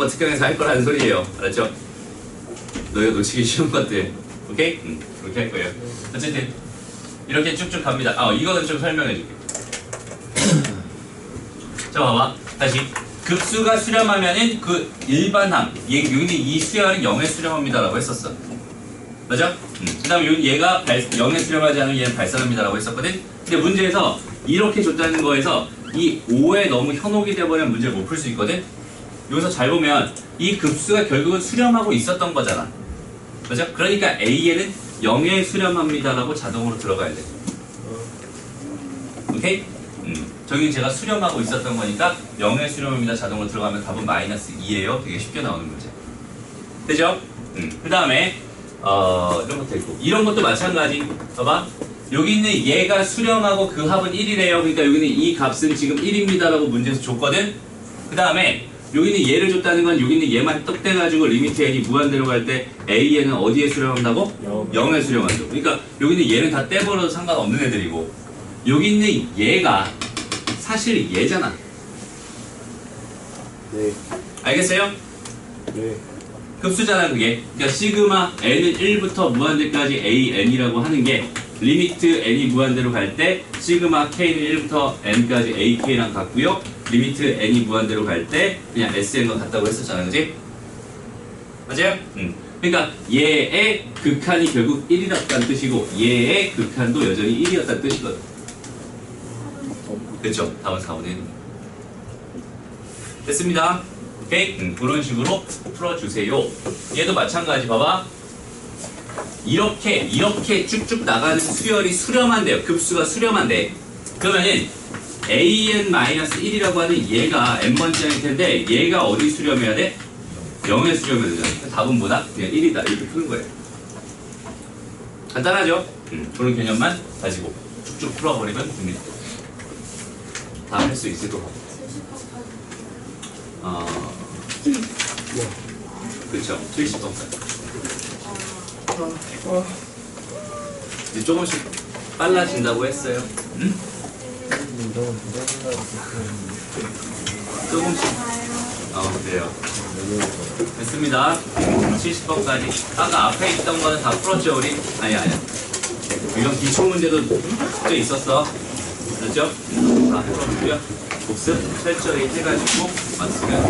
특강에서 할 거라는 소리예요. 알았죠? 너희가 놓치기 쉬운 것들. 오케이? 그렇게 할 거예요. 어쨌든 이렇게 쭉쭉 갑니다. 이거는 좀 설명해 줄게. 자, 봐봐. 다시. 급수가 수렴하면은 그 일반항, 여기는 이 수열은 0에 수렴합니다라고 했었어. 맞아? 그 다음에 얘가 0에 수렴하지 않으면 얘는 발산합니다라고 했었거든? 근데 문제에서 이렇게 줬다는 거에서 이 5에 너무 현혹이 돼버리면 문제를 못 풀 수 있거든? 여기서 잘 보면 이 급수가 결국은 수렴하고 있었던 거잖아. 맞아? 그러니까 A에는 0에 수렴합니다라고 자동으로 들어가야 돼. 오케이? 저기 제가 수렴하고 있었던 거니까 0의 수렴입니다. 자동으로 들어가면 답은 마이너스 2예요. 되게 쉽게 나오는 문제. 되죠? 그 다음에 이런 것도 있고 이런 것도 마찬가지. 봐봐. 여기 있는 얘가 수렴하고 그 합은 1이래요. 그러니까 여기는 이 값은 지금 1입니다라고 문제에서 줬거든. 그 다음에 여기 있는 얘를 줬다는 건 여기 있는 얘만 떡 떼가지고 리미트 n이 무한대로 갈 때 a는 어디에 수렴한다고? 0에 수렴한다고. 그러니까 여기 있는 얘는 다 떼버려도 상관없는 애들이고 여기 있는 얘가 사실 얘잖아. 네. 알겠어요? 네. 흡수잖아 그게. 그러니까 시그마 n은 1부터 무한대까지 an이라고 하는 게 리미트 n이 무한대로 갈 때 시그마 k는 1부터 n까지 ak랑 같고요. 리미트 n이 무한대로 갈 때 그냥 sn과 같다고 했었잖아, 그지? 맞아요? 그러니까 얘의 극한이 결국 1이었다는 뜻이고 얘의 극한도 여전히 1이었다는 뜻이거든. 그렇죠? 답은 4분의 1입니다. 됐습니다. 오케이? 그런 식으로 풀어주세요. 얘도 마찬가지. 봐봐. 이렇게 쭉쭉 나가는 수열이 수렴한대요. 급수가 수렴한대. 그러면은 an-1이라고 하는 얘가 n번째일 텐데 얘가 어디 수렴해야 돼? 0에 수렴해야 되잖아. 답은 뭐다? 그냥 1이다. 이렇게 푸는 거예요. 간단하죠? 그런 개념만 가지고 쭉쭉 풀어버리면 됩니다. 다 할 수 있을 것 같아요. 그렇죠. 70번까지. 이제 조금씩 빨라진다고 했어요. 응? 조금씩. 그래요. 됐습니다. 70번까지. 아까 앞에 있던 거는 다 풀었죠, 우리? 아니야. 이런 기초 문제도 꽤 있었어. 그렇죠? 다 풀어주고요. 복습 철저히 해가지고 맞으면